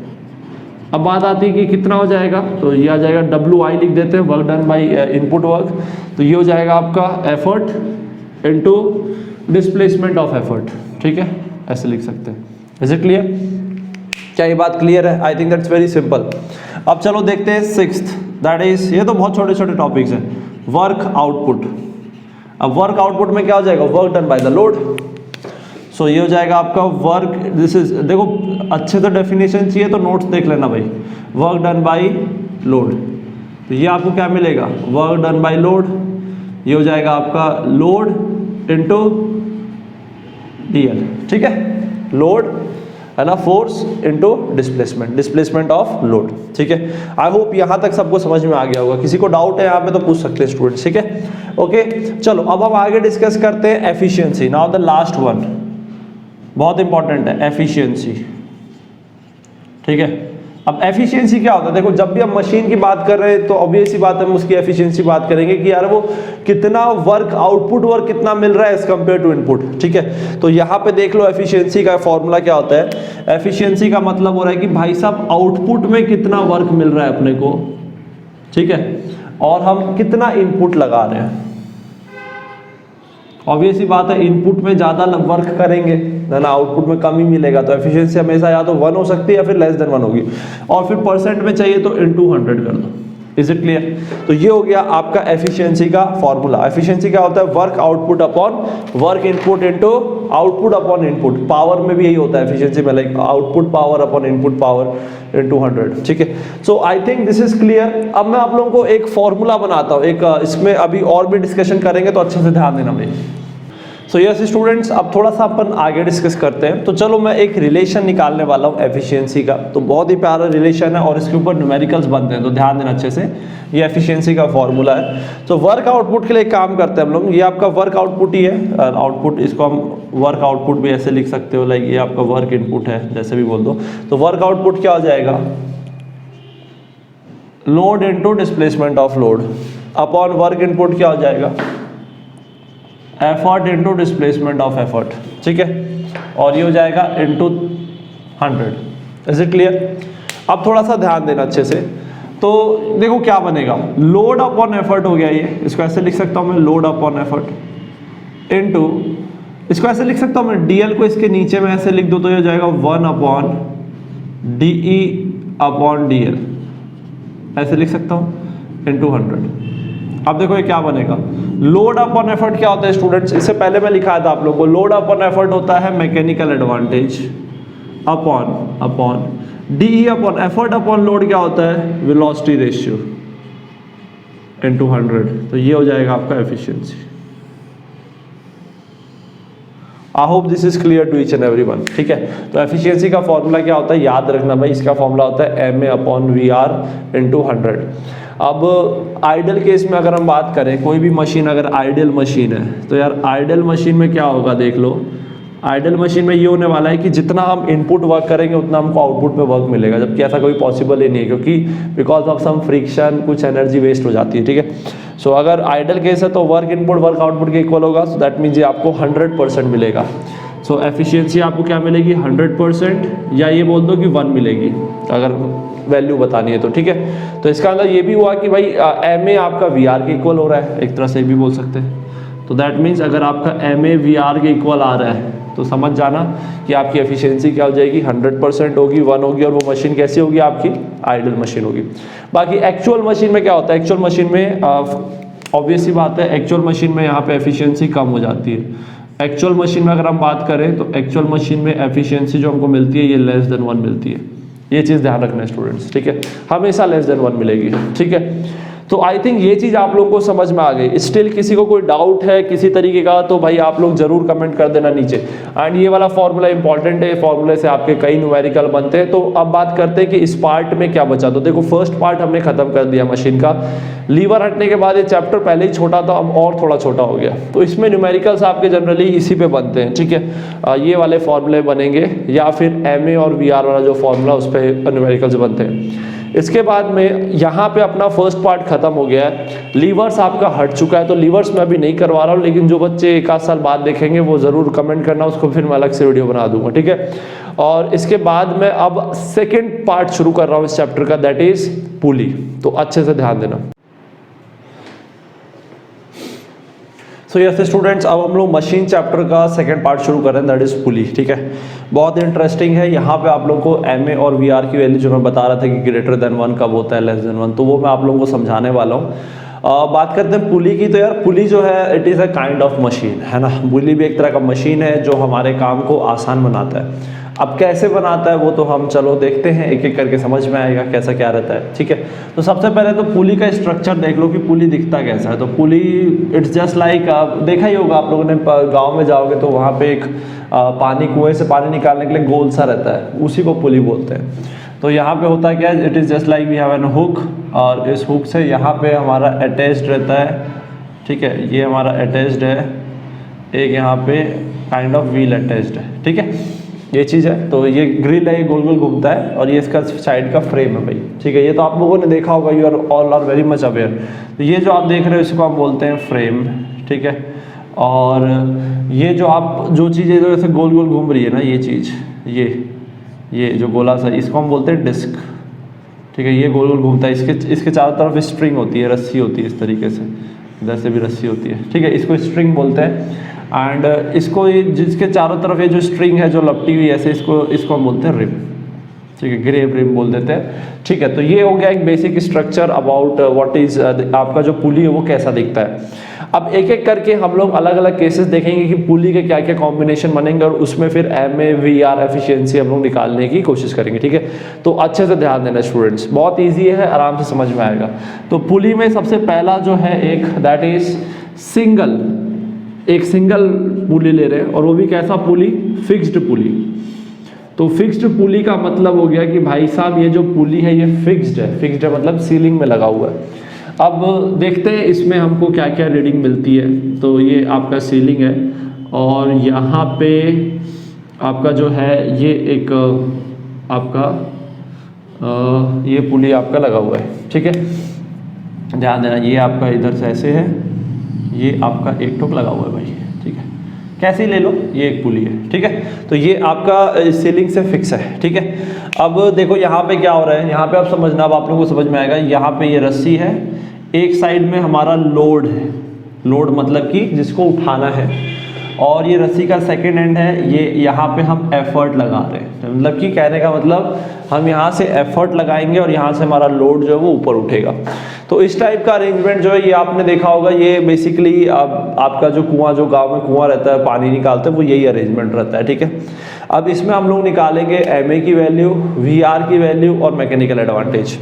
अब बात आती है कि कितना हो जाएगा, तो ये आ जाएगा WI लिख देते हैं, work done by input work, तो ये हो जाएगा आपका effort into displacement of effort, ठीक है, ऐसे लिख सकते हैं। Is it clear? क्या ये बात क्लियर है? I think that's very simple. अब चलो देखते हैं सिक्स्थ, दैट इज, ये तो बहुत छोटे छोटे टॉपिक्स हैं, वर्क आउटपुट। अब वर्क आउटपुट में क्या हो जाएगा, work done by the load. So ये हो जाएगा आपका वर्क, दिस इज, देखो अच्छे से डेफिनेशन चाहिए तो नोट्स देख लेना भाई, वर्क डन बाय लोड, तो ये आपको क्या मिलेगा, वर्क डन बाय लोड, ये हो जाएगा आपका लोड इनटू DL, ठीक है, लोड है ना, force into displacement of load, ठीक है। आई होप यहाँ तक सबको समझ में आ गया होगा। किसी को डाउट है यहाँ पे तो पूछ सकते हैं स्टूडेंट्स, ठीक है। ओके चलो अब हम आगे डिस्कस करते हैं efficiency. Now the last one बहुत इंपॉर्टेंट है, एफिशिएंसी। ठीक है, अब एफिशिएंसी क्या होता है? देखो जब भी हम मशीन की बात कर रहे हैं तो ऑब्वियस सी बात है हम उसकी एफिशिएंसी बात करेंगे कि यार वो कितना वर्क, आउटपुट वर्क कितना मिल रहा है एज कंपेयर टू इनपुट। ठीक है, तो यहाँ पे देख लो एफिशिएंसी का फॉर्मूला क्या होता है। एफिशिएंसी का मतलब हो रहा है कि भाई साहब आउटपुट में कितना वर्क मिल रहा है अपने को, ठीक है, और हम कितना इनपुट लगा रहे हैं। ऑब्वियस सी बात है इनपुट में ज़्यादा वर्क करेंगे ना, आउटपुट में कम ही मिलेगा, तो एफिशिएंसी हमेशा या तो 1 हो सकती है या फिर लेस देन 1 होगी। और फिर परसेंट में चाहिए तो इनटू 100 कर दो। Is it clear? तो ये हो गया आपका एफिशिएंसी का फॉर्मूला। एफिशिएंसी क्या होता है? Work output upon work input into output upon input. Power में भी यही होता है एफिशिएंसी में, like output power upon input power into 100। ठीक है, so I think this is clear. अब मैं आप लोगों को एक फॉर्मूला बनाता हूँ, एक इसमें अभी और भी डिस्कशन करेंगे तो अच्छे से ध्यान देना भाई। सो यस स्टूडेंट्स, अब थोड़ा सा अपन आगे डिस्कस करते हैं। तो चलो मैं एक रिलेशन निकालने वाला हूँ एफिशिएंसी का। तो बहुत ही प्यारा रिलेशन है और इसके ऊपर न्यूमेरिकल्स बनते हैं, तो ध्यान देना अच्छे से। ये एफिशिएंसी का फॉर्मूला है। तो वर्क आउटपुट के लिए काम करते हैं हम लोग। ये आपका वर्क आउटपुट ही है, आउटपुट, इसको हम वर्क आउटपुट भी ऐसे लिख सकते हो, लाइक ये आपका वर्क इनपुट है, जैसे भी बोल दो। तो वर्क आउटपुट क्या हो जाएगा? Load into displacement of load upon work input क्या हो जाएगा? Effort into displacement of effort. ठीक है, और ये हो जाएगा इनटू 100। Is it clear? अब थोड़ा सा ध्यान देना अच्छे से। तो देखो क्या बनेगा, लोड अपॉन एफर्ट हो गया ये, इसको ऐसे लिख सकता हूं मैं, लोड अपॉन एफर्ट इनटू, इसको ऐसे लिख सकता हूं मैं, डीएल को इसके नीचे में ऐसे लिख दो तो ये हो जाएगा 1 अपॉन डीई अपॉन डीएल, ऐसे लिख सकता हूं, इनटू 100। अब देखो ये क्या बनेगा, लोड अपॉन एफर्ट क्या होता है स्टूडेंट्स? इससे पहले मैं लिखा था आप लोगों को, लोड अपॉन एफर्ट होता है mechanical advantage upon D E upon effort upon load क्या होता है? Velocity ratio into 100। तो ये हो जाएगा आपका efficiency. I hope this is clear to each and everyone. ठीक है, तो एफिशिएंसी का फॉर्मूला क्या होता है? याद रखना भाई, इसका फॉर्मूला होता है M A upon V R into 100। अब आइडियल केस में अगर हम बात करें, कोई भी मशीन अगर आइडियल मशीन है तो यार आइडियल मशीन में क्या होगा देख लो। आइडियल मशीन में ये होने वाला है कि जितना हम इनपुट वर्क करेंगे उतना हमको आउटपुट में वर्क मिलेगा, जबकि ऐसा कोई पॉसिबल ही नहीं है, क्योंकि बिकॉज ऑफ सम फ्रिक्शन कुछ एनर्जी वेस्ट हो जाती है। ठीक है, सो अगर आइडियल केस है तो वर्क इनपुट वर्क आउटपुट के इक्वल होगा, सो दैट मीन्स ये आपको 100% मिलेगा। सो एफिशिएंसी आपको क्या मिलेगी? 100%, या ये बोल दो कि 1 मिलेगी अगर वैल्यू बतानी है तो। ठीक है, तो इसका मतलब ये भी हुआ कि भाई एम ए आपका वी आर के इक्वल हो रहा है, एक तरह से भी बोल सकते हैं। तो दैट मीन्स अगर आपका एम ए वी आर के इक्वल आ रहा है तो समझ जाना कि आपकी एफिशिएंसी क्या हो जाएगी? 100% होगी, 1 होगी, और वो मशीन कैसी होगी? आपकी आइडियल मशीन होगी। बाकी एक्चुअल मशीन में क्या होता है? एक्चुअल मशीन में ऑब्वियस सी बात है, एक्चुअल मशीन में यहाँ पे एफिशिएंसी कम हो जाती है। एक्चुअल मशीन में अगर हम बात करें तो एक्चुअल मशीन में एफिशिएंसी जो हमको मिलती है ये लेस देन 1 मिलती है। ये चीज़ ध्यान रखना है स्टूडेंट्स। ठीक है, हमेशा लेस देन 1 मिलेगी। ठीक है, तो आई थिंक ये चीज़ आप लोगों को समझ में आ गई। स्टिल किसी को कोई डाउट है किसी तरीके का तो भाई आप लोग जरूर कमेंट कर देना नीचे। एंड ये वाला फॉर्मूला इंपॉर्टेंट है, फॉर्मूले से आपके कई न्यूमेरिकल बनते हैं। तो अब बात करते हैं कि इस पार्ट में क्या बचा। तो देखो फर्स्ट पार्ट हमने खत्म कर दिया मशीन का। लीवर हटने के बाद ये चैप्टर पहले ही छोटा था, अब और थोड़ा छोटा हो गया। तो इसमें न्यूमेरिकल्स आपके जनरली इसी पे बनते हैं। ठीक है, ये वाले फॉर्मूले बनेंगे, या फिर MA और VR वाला जो फॉर्मूला उस पर न्यूमेरिकल्स बनते हैं। इसके बाद में यहाँ पे अपना फर्स्ट पार्ट खत्म हो गया है। लीवर्स आपका हट चुका है, तो लीवर्स मैं अभी नहीं करवा रहा हूँ, लेकिन जो बच्चे 1 आध साल बाद देखेंगे वो ज़रूर कमेंट करना, उसको फिर मैं अलग से वीडियो बना दूंगा। ठीक है, और इसके बाद मैं अब सेकेंड पार्ट शुरू कर रहा हूँ इस चैप्टर का, दैट इज पुली। तो अच्छे से ध्यान देना। सो यस स्टूडेंट्स, अब हम लोग मशीन चैप्टर का सेकंड पार्ट शुरू कर रहे हैं, दैट इज पुली। ठीक है, बहुत इंटरेस्टिंग है। यहाँ पे आप लोग को MA और VR की वैल्यू जो मैं बता रहा था कि ग्रेटर देन 1 कब होता है, लेस देन 1, तो वो मैं आप लोगों को समझाने वाला हूँ। बात करते हैं पुली की। तो यार पुली जो है it is a kind of machine, है ना। पुली भी एक तरह का मशीन है जो हमारे काम को आसान बनाता है। अब कैसे बनाता है वो तो हम चलो देखते हैं, एक एक करके समझ में आएगा कैसा क्या रहता है। ठीक है, तो सबसे पहले तो पुली का स्ट्रक्चर देख लो कि पुली दिखता कैसा है। तो पुली इट्स जस्ट लाइक, देखा ही होगा आप लोगों ने, गांव में जाओगे तो वहाँ पे एक पानी, कुएं से पानी निकालने के लिए गोल सा रहता है, उसी को पुली बोलते हैं। तो यहाँ पे होता है क्या, it is just like we have an hook, और इस हुक से यहाँ पे हमारा अटैच्ड रहता है ठीक है, ये हमारा अटैच्ड है, एक यहाँ पे काइंड ऑफ व्हील अटैच्ड है, ठीक है, ये चीज़ है। तो ये ग्रिल है, ये गोल गोल घूमता है और ये इसका साइड का फ्रेम है भाई, ठीक है। ये तो आप लोगों ने देखा होगा, you are all are very much aware. तो ये जो आप देख रहे हो इसको हम बोलते हैं फ्रेम, ठीक है। और ये जो आप जो चीज़ें जो ऐसे गोल गोल घूम रही है ना, ये चीज़, ये जो गोला सा, इसको हम बोलते हैं डिस्क, ठीक है। ये गोल गोल घूमता है, इसके चारों तरफ स्ट्रिंग होती है, रस्सी होती है, इस तरीके से इधर से भी रस्सी होती है, ठीक है। इसको स्ट्रिंग बोलते हैं। एंड इसको ये जिसके चारों तरफ ये जो स्ट्रिंग है जो लपटी हुई ऐसे, इसको हम बोलते हैं रिम, ठीक है, ग्रेव रिम बोल देते हैं, ठीक है। तो ये हो गया एक basic structure about what is आपका जो पुली है वो कैसा दिखता है। अब एक एक करके हम लोग अलग अलग केसेस देखेंगे कि पुली के क्या क्या कॉम्बिनेशन बनेंगे और उसमें फिर MAVR एफिशिएंसी हम लोग निकालने की कोशिश करेंगे, ठीक है। तो अच्छे से ध्यान देना स्टूडेंट्स, बहुत ईजी है, आराम से समझ में आएगा। तो पुली में सबसे पहला जो है एक, दैट इज सिंगल, एक सिंगल पुली ले रहे हैं और वो भी कैसा पुली, फिक्स्ड पुली। तो फिक्स्ड पुली का मतलब हो गया कि भाई साहब ये जो पुली है ये फिक्स्ड है, फिक्स्ड है मतलब सीलिंग में लगा हुआ है। अब देखते हैं इसमें हमको क्या क्या रीडिंग मिलती है। तो ये आपका सीलिंग है और यहाँ पे आपका जो है ये एक आपका ये पुली आपका लगा हुआ है, ठीक है, ध्यान देना। ये आपका इधर से ऐसे है, ये आपका एक ठोक लगा हुआ है भाई, ठीक है, कैसे ले लो, ये एक पुली है, ठीक है। तो ये आपका सीलिंग से फिक्स है, ठीक है। अब देखो यहाँ पे क्या हो रहा है, यहाँ पे आप समझना, अब आप लोगों को समझ में आएगा। यहाँ पे ये रस्सी है, एक साइड में हमारा लोड है, लोड मतलब कि जिसको उठाना है, और ये रस्सी का सेकेंड एंड है, ये यहाँ पे हम एफर्ट लगा रहे हैं, मतलब कि कहने का मतलब हम यहाँ से एफर्ट लगाएंगे और यहाँ से हमारा लोड जो है वो ऊपर उठेगा। तो इस टाइप का अरेंजमेंट जो है ये आपने देखा होगा, ये बेसिकली आपका जो कुआं, जो गांव में कुआं रहता है पानी निकालते हैं, वो यही अरेंजमेंट रहता है, ठीक है। अब इसमें हम लोग निकालेंगे MA की वैल्यू, VR की वैल्यू और मैकेनिकल एडवांटेज।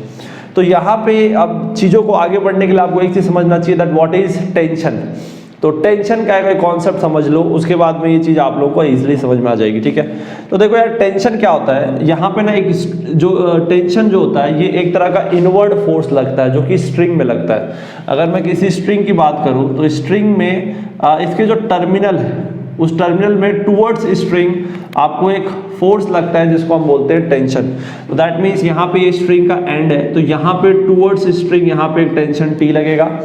तो यहाँ पे अब चीज़ों को आगे बढ़ने के लिए आपको एक चीज़ समझना चाहिए, दैट व्हाट इज टेंशन। तो टेंशन का एक कॉन्सेप्ट समझ लो, उसके बाद में ये चीज़ आप लोगों को इजीली समझ में आ जाएगी, ठीक है। तो देखो यार, टेंशन क्या होता है, यहाँ पे ना एक जो टेंशन जो होता है ये एक तरह का इनवर्ड फोर्स लगता है जो कि स्ट्रिंग में लगता है। अगर मैं किसी स्ट्रिंग की बात करूँ तो स्ट्रिंग में इसके जो टर्मिनल है उस टर्मिनल में टूवर्ड्स स्ट्रिंग आपको एक फोर्स लगता है जिसको हम बोलते हैं टेंशन। तो दैट मीन्स यहाँ पे ये स्ट्रिंग का एंड है, तो यहाँ पे टूवर्ड्स स्ट्रिंग यहाँ पे एक टेंशन T लगेगा।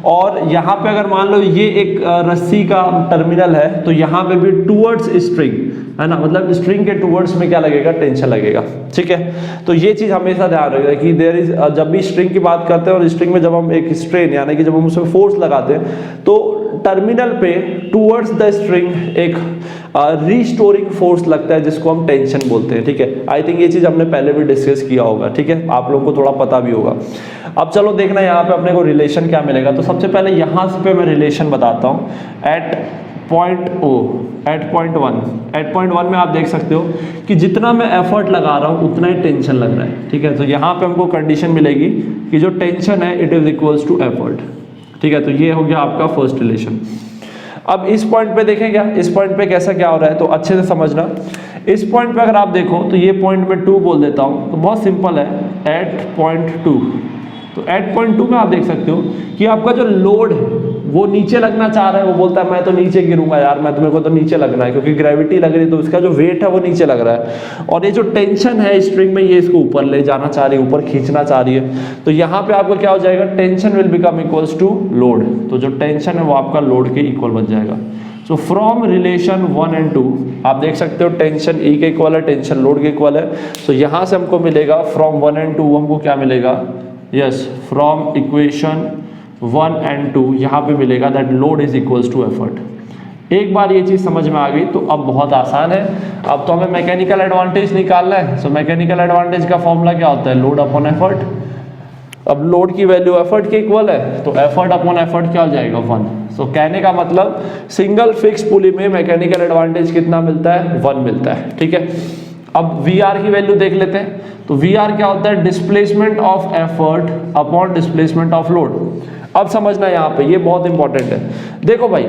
और यहाँ पे अगर मान लो ये एक रस्सी का टर्मिनल है, तो यहाँ पे भी टूवर्ड्स स्ट्रिंग है ना, मतलब स्ट्रिंग के टूवर्ड्स में क्या लगेगा, टेंशन लगेगा, ठीक है। तो ये चीज हमेशा ध्यान रखना कि देयर इज, जब भी स्ट्रिंग की बात करते हैं और स्ट्रिंग में जब हम एक स्ट्रेन यानी कि जब हम उसमें फोर्स लगाते हैं तो टर्मिनल पे टूवर्ड्स द स्ट्रिंग एक रीस्टोरिंग फोर्स लगता है जिसको हम टेंशन बोलते हैं, ठीक है। आई थिंक ये चीज हमने पहले भी डिस्कस किया होगा, ठीक है, आप लोगों को थोड़ा पता भी होगा। अब चलो देखना यहाँ पे अपने को रिलेशन क्या मिलेगा। तो सबसे पहले यहाँ पे मैं रिलेशन बताता हूँ। एट पॉइंट वन में आप देख सकते हो कि जितना मैं एफर्ट लगा रहा हूँ उतना ही टेंशन लग रहा है, ठीक है। तो यहाँ पे हमको कंडीशन मिलेगी कि जो टेंशन है it is equals to effort, ठीक है। तो ये हो गया आपका फर्स्ट रिलेशन। अब इस पॉइंट पे देखें क्या, इस पॉइंट पे कैसा क्या हो रहा है, तो अच्छे से समझना। इस पॉइंट पे अगर आप देखो तो ये पॉइंट में 2 बोल देता हूँ, तो बहुत सिंपल है, एट पॉइंट 2। तो एट पॉइंट 2 में आप देख सकते हो कि आपका जो लोड है वो नीचे लगना चाह रहा है, वो बोलता है मैं तो नीचे गिरूंगा यार, मैं तुम्हें को तो नीचे लगना है क्योंकि ग्रेविटी लग रही है, तो इसका जो वेट है वो नीचे लग रहा है। और ये जो टेंशन है स्ट्रिंग में ये इसको ऊपर ले जाना चाह रही है, ऊपर खींचना चाह रही है। तो यहाँ पे आपको क्या हो जाएगा, tension will become equals to load. तो जो टेंशन है वो आपका लोड के इक्वल बन जाएगा। सो फ्रॉम रिलेशन 1 and 2 आप देख सकते हो टेंशन E के इक्वल है, टेंशन लोड के इक्वल है। सो यहाँ से हमको मिलेगा फ्रॉम 1 and 2 हमको क्या मिलेगा, यस, फ्रॉम इक्वेशन 1 and 2 यहाँ पे मिलेगा that load is equals to effort. एक बार ये चीज समझ में आ गई तो अब बहुत आसान है। अब तो हमें मैकेनिकल एडवांटेज निकालना है। सो मैकेनिकल एडवांटेज का फॉर्मूला क्या होता है, लोड अपॉन एफर्ट। अब लोड की वैल्यू एफर्ट के इक्वल है, तो एफर्ट अपॉन एफर्ट क्या हो जाएगा, 1। सो कहने का मतलब सिंगल फिक्स पुली में मैकेनिकल एडवांटेज कितना मिलता है, 1 मिलता है, ठीक है। अब VR की वैल्यू देख लेते हैं। तो VR क्या होता है, displacement of effort upon displacement of load. अब समझना यहाँ पे, ये बहुत इंपॉर्टेंट है। देखो भाई,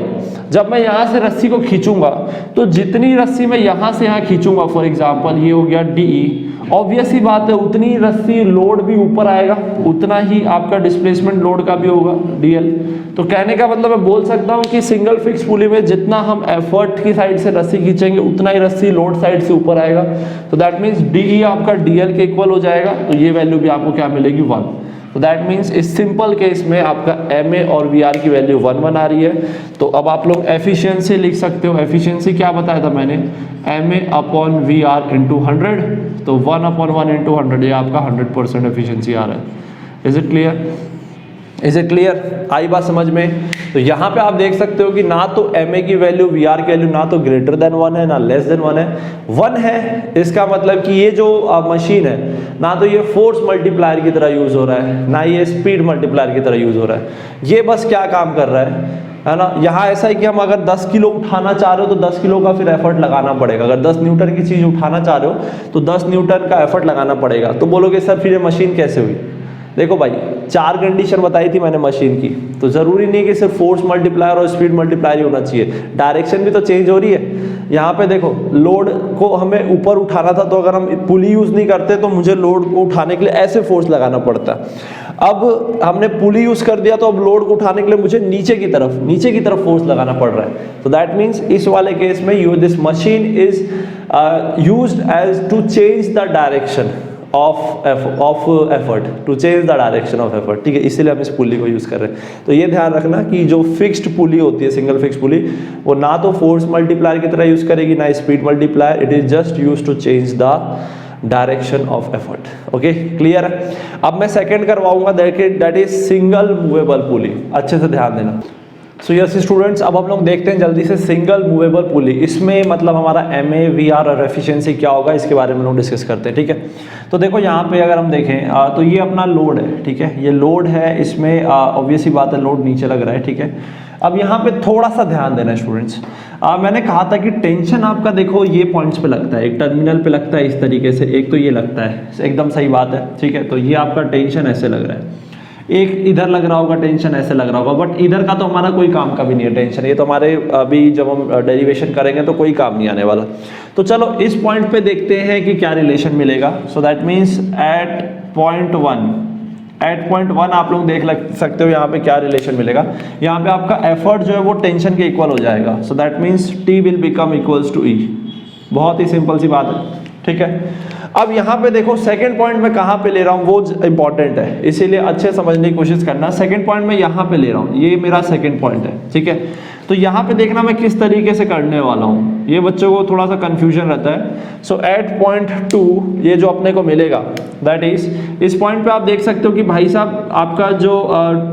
जब मैं यहाँ से रस्सी को खींचूंगा तो जितनी रस्सी मैं यहाँ से यहाँ खींचूंगा, फॉर एग्जांपल ये हो गया DE, ऑब्वियस ही बात है उतनी रस्सी लोड भी ऊपर आएगा, उतना ही आपका डिस्प्लेसमेंट लोड का भी होगा DL। तो कहने का मतलब मैं बोल सकता हूँ कि सिंगल फिक्स पुली में जितना हम एफर्ट की साइड से रस्सी खींचेंगे उतना ही रस्सी लोड साइड से ऊपर आएगा। तो दैट मीन्स DE आपका DL के इक्वल हो जाएगा, तो ये वैल्यू भी आपको क्या मिलेगी 1। तो दैट मीन्स इस सिंपल केस में आपका MA और VR की वैल्यू 1 1 आ रही है। तो अब आप लोग एफिशिएंसी लिख सकते हो। एफिशिएंसी क्या बताया था मैंने, MA अपॉन VR इंटू 100, तो 1/1 इंटू 100, ये आपका 100% एफिशिएंसी आ रहा है। Is it clear? Is it clear? आई बात समझ में? तो यहाँ पे आप देख सकते हो कि ना तो MA की वैल्यू VR की वैल्यू ना तो ग्रेटर देन 1 है ना लेस देन 1 है, 1 है। इसका मतलब कि ये जो मशीन है ना तो ये फोर्स मल्टीप्लायर की तरह यूज हो रहा है ना ये स्पीड मल्टीप्लायर की तरह यूज हो रहा है। ये बस क्या काम कर रहा है ना, यहाँ ऐसा है कि हम अगर 10 किलो उठाना चाह रहे हो तो 10 किलो का फिर एफर्ट लगाना पड़ेगा। अगर 10 न्यूटन की चीज उठाना चाह रहे हो तो 10 न्यूटन का एफर्ट लगाना पड़ेगा। तो बोलोगे सर फिर ये मशीन कैसे हुई? देखो भाई, 4 कंडीशन बताई थी मैंने मशीन की, तो जरूरी नहीं कि सिर्फ फोर्स मल्टीप्लायर और स्पीड मल्टीप्लायर ही होना चाहिए, डायरेक्शन भी तो चेंज हो रही है। यहाँ पे देखो, लोड को हमें ऊपर उठाना था, तो अगर हम पुली यूज नहीं करते तो मुझे लोड को उठाने के लिए ऐसे फोर्स लगाना पड़ता है। अब हमने पुली यूज कर दिया तो अब लोड को उठाने के लिए मुझे नीचे की तरफ फोर्स लगाना पड़ रहा है। तो दैट मीन्स इस वाले केस में this machine is used as to change the direction of effort, to change the direction of effort. ठीक है, इसीलिए हम इस पुली को यूज कर रहे हैं। तो ये ध्यान रखना कि जो फिक्स्ड पुली होती है, सिंगल फिक्स पुली, वो ना तो फोर्स मल्टीप्लायर की तरह यूज करेगी ना speed multiplier, it is just use to change the direction of effort. Okay, clear है? अब मैं सेकंड करवाऊंगा, that is single movable pulley. अच्छे से ध्यान देना। सो यस स्टूडेंट्स, अब हम लोग देखते हैं जल्दी से सिंगल मूवेबल पुली। इसमें मतलब हमारा MA, VR और एफिशिएंसी क्या होगा इसके बारे में लोग डिस्कस करते हैं। ठीक है, तो देखो यहाँ पे अगर हम देखें तो ये अपना लोड है। ठीक है, ये लोड है, इसमें ऑब्वियस ही बात है लोड नीचे लग रहा है। ठीक है, अब यहाँ पे थोड़ा सा ध्यान देना स्टूडेंट्स। मैंने कहा था कि टेंशन आपका देखो ये पॉइंट्स पे लगता है, एक टर्मिनल पे लगता है इस तरीके से, एक तो ये लगता है, एकदम सही बात है। ठीक है, तो ये आपका टेंशन ऐसे लग रहा है, एक इधर लग रहा होगा टेंशन, ऐसे लग रहा होगा, बट इधर का तो हमारा कोई काम का भी नहीं है टेंशन, ये तो हमारे अभी जब हम डेरिवेशन करेंगे तो कोई काम नहीं आने वाला। तो चलो इस पॉइंट पे देखते हैं कि क्या रिलेशन मिलेगा। So that means at point one आप लोग देख सकते हो यहाँ पे क्या रिलेशन मिलेगा। यहाँ पे आपका एफर्ट जो है वो टेंशन के इक्वल हो जाएगा। So that means T will become equals to E। बहुत ही सिंपल सी बात है। ठीक है, अब यहाँ पे देखो सेकंड पॉइंट में कहाँ पे ले रहा हूँ वो इंपॉर्टेंट है, इसीलिए अच्छे समझने की कोशिश करना। सेकंड पॉइंट में यहाँ पे ले रहा हूँ, ये मेरा सेकंड पॉइंट है। ठीक है, तो यहाँ पे देखना मैं किस तरीके से करने वाला हूँ, ये बच्चों को थोड़ा सा कंफ्यूजन रहता है। सो एट पॉइंट 2 ये जो अपने को मिलेगा, दैट इज इस पॉइंट पे आप देख सकते हो कि भाई साहब आपका जो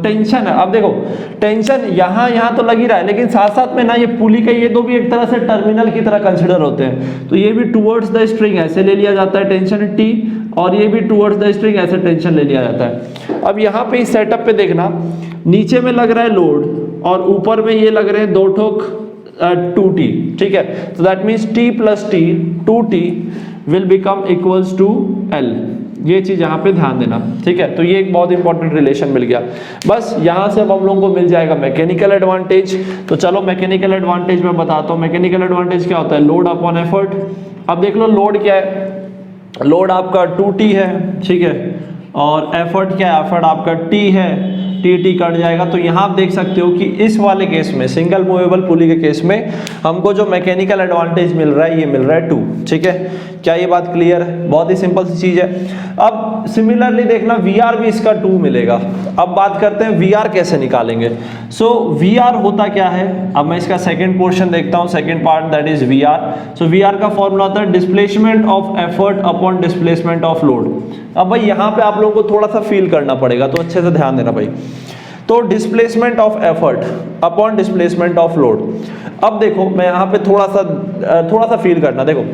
टेंशन है, अब देखो टेंशन यहाँ तो लग ही रहा है, लेकिन साथ साथ में ना ये पुली का ये दो भी एक तरह से टर्मिनल की तरह कंसिडर होते हैं। तो ये भी टुवर्ड्स द स्ट्रिंग ऐसे ले लिया जाता है टेंशन T, और ये भी टुवर्ड्स द स्ट्रिंग ऐसे टेंशन ले लिया जाता है। अब यहाँ पे इस सेटअप पे देखना, नीचे में लग रहा है लोड और ऊपर में ये लग रहे हैं 2 ठोक 2T। ठीक है, तो that means T plus T 2T will become equals to L। ये चीज यहाँ पे ध्यान देना। ठीक है, तो ये एक बहुत इंपॉर्टेंट रिलेशन मिल गया। बस यहाँ से अब हम लोगों को मिल जाएगा मैकेनिकल एडवांटेज। तो चलो मैकेनिकल एडवांटेज मैं बताता हूँ। मैकेनिकल एडवांटेज क्या होता है? Load upon effort. अब देख लो लोड क्या है, लोड आपका 2T है। ठीक है, और एफर्ट क्या है? एफर्ट आपका T है, T कट जाएगा। तो यहाँ आप देख सकते हो कि इस वाले केस में, सिंगल मूवेबल पुली के केस में, हमको जो मैकेनिकल एडवांटेज मिल रहा है ये मिल रहा है 2। ठीक है, क्या ये बात क्लियर है? बहुत ही सिंपल सी चीज है। अब सिमिलरली देखना VR भी इसका 2 मिलेगा। अब बात करते हैं VR कैसे निकालेंगे। सो VR होता क्या है, अब मैं इसका सेकंड पोर्शन देखता हूँ, second part that is VR। So VR का फॉर्मूला होता है displacement of effort upon displacement of load. अब भाई यहाँ पे आप लोगों को थोड़ा सा फील करना पड़ेगा, तो अच्छे से ध्यान देना भाई। तो displacement of effort upon displacement of load. अब देखो मैं यहाँ पे थोड़ा सा फील करना, देखो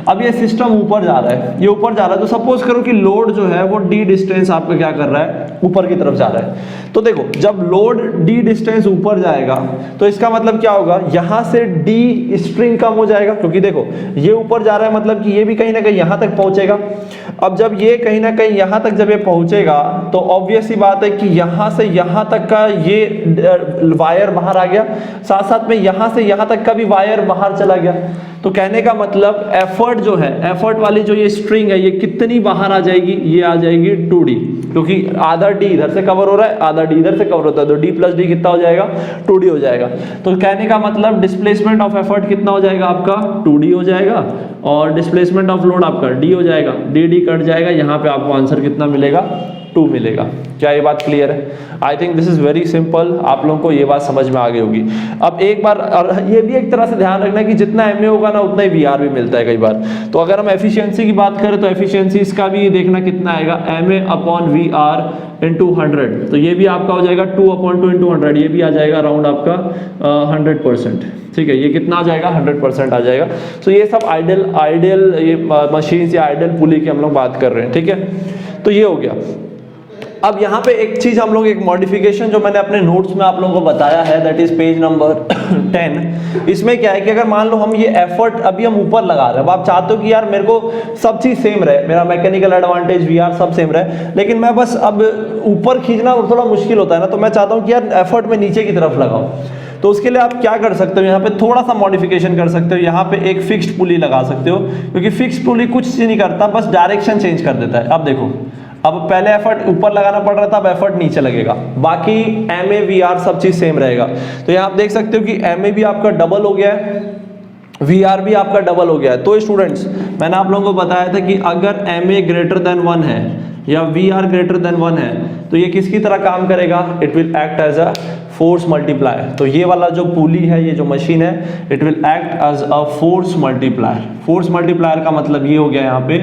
अब ये सिस्टम ऊपर जा रहा है, ये ऊपर जा रहा है, तो सपोज करो कि लोड जो है वो डी डिस्टेंस आपका क्या कर रहा है, ऊपर की तरफ जा रहा है। तो देखो जब लोड डी डिस्टेंस ऊपर जाएगा तो इसका मतलब क्या होगा, यहाँ से डी स्ट्रिंग कम हो जाएगा, क्योंकि देखो ये ऊपर जा रहा है मतलब कि ये भी कहीं ना कहीं यहाँ तक पहुंचेगा। अब जब ये कहीं ना कहीं यहाँ तक जब ये पहुंचेगा तो ऑब्वियस ही बात है कि यहाँ से यहाँ तक का ये वायर बाहर आ गया, साथ साथ में यहाँ से यहाँ तक का भी वायर बाहर चला गया। तो कहने का मतलब एफर्ट जो है, एफर्ट वाली जो ये स्ट्रिंग है ये कितनी बाहर आ जाएगी, ये आ जाएगी 2D, क्योंकि आधा डी इधर से कवर हो रहा है, आधा डी इधर से कवर होता है, तो डी प्लस डी कितना हो जाएगा, 2D हो जाएगा। तो कहने का मतलब डिस्प्लेसमेंट ऑफ एफर्ट कितना हो जाएगा आपका, 2D हो जाएगा, और डिस्प्लेसमेंट ऑफ लोड आपका डी हो जाएगा, डी कट जाएगा, यहाँ पे आपको आंसर कितना मिलेगा, 2 मिलेगा। क्या ये बात क्लियर है? आई think this is very simple, आप लोगों को ये बात समझ में आ गई होगी। अब एक बार, और ये भी एक तरह से ध्यान रखना है कि जितना MA होगा ना उतना ही VR भी मिलता है कई बार। तो अगर हम एफिशिएंसी की बात करें तो एफिशिएंसी इसका भी देखना कितना आएगा, MA अपॉन VR इंटू 100, तो ये भी आपका हो जाएगा 2/2 इंटू 100, ये भी आ जाएगा अराउंड आपका 100%। ठीक है, ये कितना आ जाएगा, 100% आ जाएगा। तो ये सब आइडियल ये मशीन या आइडियल पुली की हम लोग बात कर रहे हैं। ठीक है, तो ये हो गया। अब यहाँ पे एक चीज हम लोग, एक मॉडिफिकेशन जो मैंने अपने नोट्स में आप लोगों को बताया है, दैट इज पेज नंबर 10। इसमें क्या है कि अगर मान लो हम ये एफर्ट अभी हम ऊपर लगा रहे हैं, अब आप चाहते हो कि यार मेरे को सब चीज सेम रहे, मेरा मैकेनिकल एडवांटेज VR सब सेम रहे, लेकिन मैं बस अब ऊपर खींचना थोड़ा मुश्किल होता है ना, तो मैं चाहता हूँ कि यार एफर्ट में नीचे की तरफ लगाओ। तो उसके लिए आप क्या कर सकते हो, यहाँ पे थोड़ा सा मॉडिफिकेशन कर सकते हो, यहाँ पे एक फिक्स्ड पुली लगा सकते हो, क्योंकि फिक्स्ड पुली कुछ चीज नहीं करता, बस डायरेक्शन चेंज कर देता है। अब देखो, अब पहले एफर्ट ऊपर लगाना पड़ रहा था, अब एफर्ट नीचे लगेगा, बाकी MA VR सब चीज सेम रहेगा। तो यहाँ आप देख सकते हो कि MA भी आपका डबल हो गया है, VR भी आपका डबल हो गया है। तो स्टूडेंट्स मैंने आप लोगों को बताया था कि अगर MA ग्रेटर देन 1 है या VR ग्रेटर देन 1 है तो ये किसकी तरह काम करेगा, it will act as a force multiplier. तो ये वाला जो पुली है, ये जो मशीन है, it will act as a force multiplier. Force multiplier का मतलब ये हो गया यहाँ पे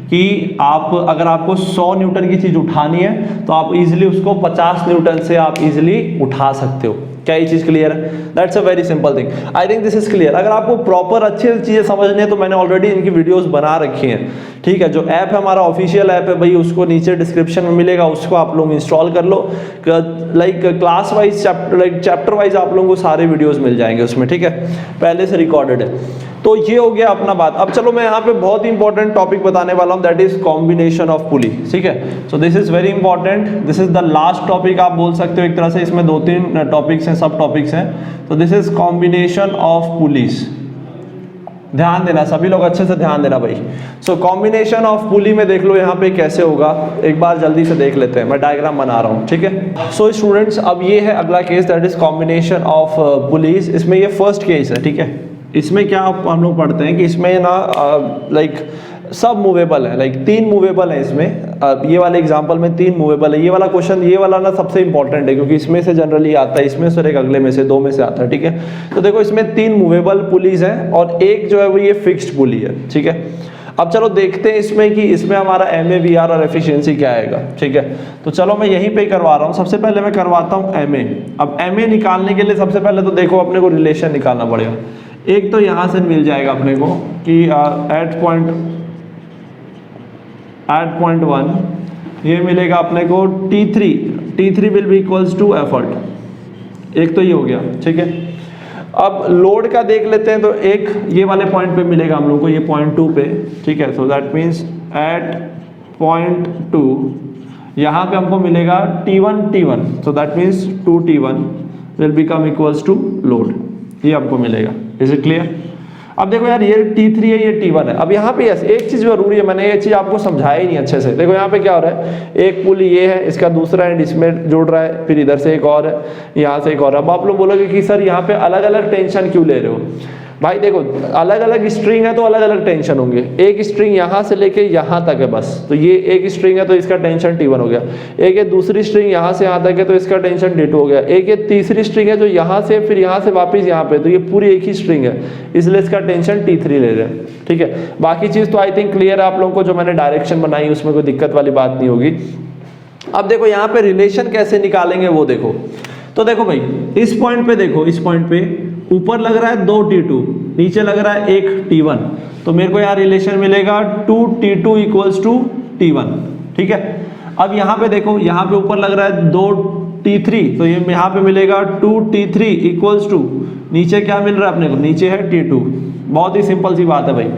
कि आप अगर आपको 100 न्यूटन की चीज उठानी है तो आप इजीली उसको 50 न्यूटन से आप इजीली उठा सकते हो। क्या ये चीज क्लियर है? That's a very simple thing, I think this is clear. अगर आपको प्रॉपर अच्छी चीजें समझनी है तो मैंने ऑलरेडी इनकी वीडियोस बना रखी हैं। ठीक है, जो ऐप है हमारा ऑफिशियल ऐप है भाई, उसको नीचे डिस्क्रिप्शन में मिलेगा, उसको आप लोग इंस्टॉल कर लो। Like class wise chapter wise आप लोगों को सारे वीडियोस मिल जाएंगे उसमें। ठीक है, पहले से रिकॉर्डेड है। तो ये हो गया अपना बात। अब चलो मैं यहाँ पे बहुत ही इंपॉर्टेंट टॉपिक बताने वाला हूँ, that is combination of pulley. ठीक है, so this is very important, this is the last topic आप बोल सकते हो एक तरह से। इसमें 2-3 टॉपिक्स हैं, सब टॉपिक्स हैं। तो this is combination of pulleys. ध्यान देना सभी लोग, अच्छे से ध्यान देना भाई। सो कॉम्बिनेशन ऑफ पुली में देख लो यहाँ पे कैसे होगा, एक बार जल्दी से देख लेते हैं, मैं डायग्राम बना रहा हूँ। ठीक है, सो स्टूडेंट्स अब ये है अगला case, that is combination of pulleys. इसमें ये फर्स्ट केस है। ठीक है, इसमें क्या हम लोग पढ़ते हैं कि इसमें ना लाइक सब मूवेबल है, लाइक 3 मूवेबल है इसमें। ये वाले एग्जांपल में 3 मूवेबल है। ये वाला क्वेश्चन, ये वाला ना सबसे इंपॉर्टेंट है, क्योंकि इसमें से जनरली आता है, इसमें से एक अगले में से 2 में से आता है। ठीक है, तो देखो इसमें 3 मूवेबल पुलीज हैं और एक जो है वो ये फिक्स्ड पुली है। ठीक है, अब चलो देखते हैं इसमें कि इसमें हमारा MA VR और एफिशिएंसी क्या आएगा। ठीक है, तो चलो मैं यहीं पे करवा रहा हूँ। सबसे पहले मैं करवाता हूँ MA। अब MA निकालने के लिए सबसे पहले तो देखो अपने को रिलेशन निकालना पड़ेगा। एक तो यहाँ से मिल जाएगा अपने को कि एट पॉइंट 1 ये मिलेगा अपने को T3 will be equals to effort. एक तो ये हो गया। ठीक है, अब लोड का देख लेते हैं, तो एक ये वाले पॉइंट पे मिलेगा हम लोग को, ये पॉइंट 2 पे। ठीक है, so that means at point 2 यहाँ पे हमको मिलेगा T1, so that means 2T1 will become equals to load, ये हमको मिलेगा। Is it clear? अब देखो यार, ये T3 है, ये T1 है। अब यहाँ पे यस एक चीज जरूरी है, मैंने ये चीज आपको समझाया ही नहीं अच्छे से। देखो यहाँ पे क्या हो रहा है, एक पुली ये है, इसका दूसरा एंड इसमें जुड़ रहा है, फिर इधर से एक और है, यहाँ से एक और। अब आप लोग बोलोगे कि सर यहाँ पे अलग अलग टेंशन क्यों ले रहे हो? भाई देखो, अलग अलग स्ट्रिंग है तो अलग अलग टेंशन होंगे। एक स्ट्रिंग यहाँ से लेके यहाँ तक है बस, तो ये एक स्ट्रिंग है तो इसका टेंशन T1 हो गया। एक ये दूसरी स्ट्रिंग यहाँ से यहाँ तक है तो इसका टेंशन T2 हो गया। एक ये तीसरी स्ट्रिंग है जो यहाँ से फिर यहाँ से वापस यहाँ पे, तो ये पूरी एक ही स्ट्रिंग है, इसलिए इसका टेंशन T3 ले रहे हैं। ठीक है, बाकी चीज तो आई थिंक क्लियर है आप लोगों को, जो मैंने डायरेक्शन बनाई उसमें कोई दिक्कत वाली बात नहीं होगी। अब देखो यहाँ पे रिलेशन कैसे निकालेंगे वो देखो। तो देखो भाई, इस पॉइंट पे देखो, इस पॉइंट पे ऊपर लग रहा है 2 T2, नीचे लग रहा है 1 T1, तो मेरे को यहाँ रिलेशन मिलेगा 2 T2 इक्वल्स टू T1, ठीक है। अब यहाँ पे देखो, यहाँ पे ऊपर लग रहा है 2 T3, तो ये यहाँ पे मिलेगा 2 T3 इक्वल्स टू, नीचे क्या मिल रहा है अपने को, नीचे है T2। बहुत ही सिंपल सी बात है भाई,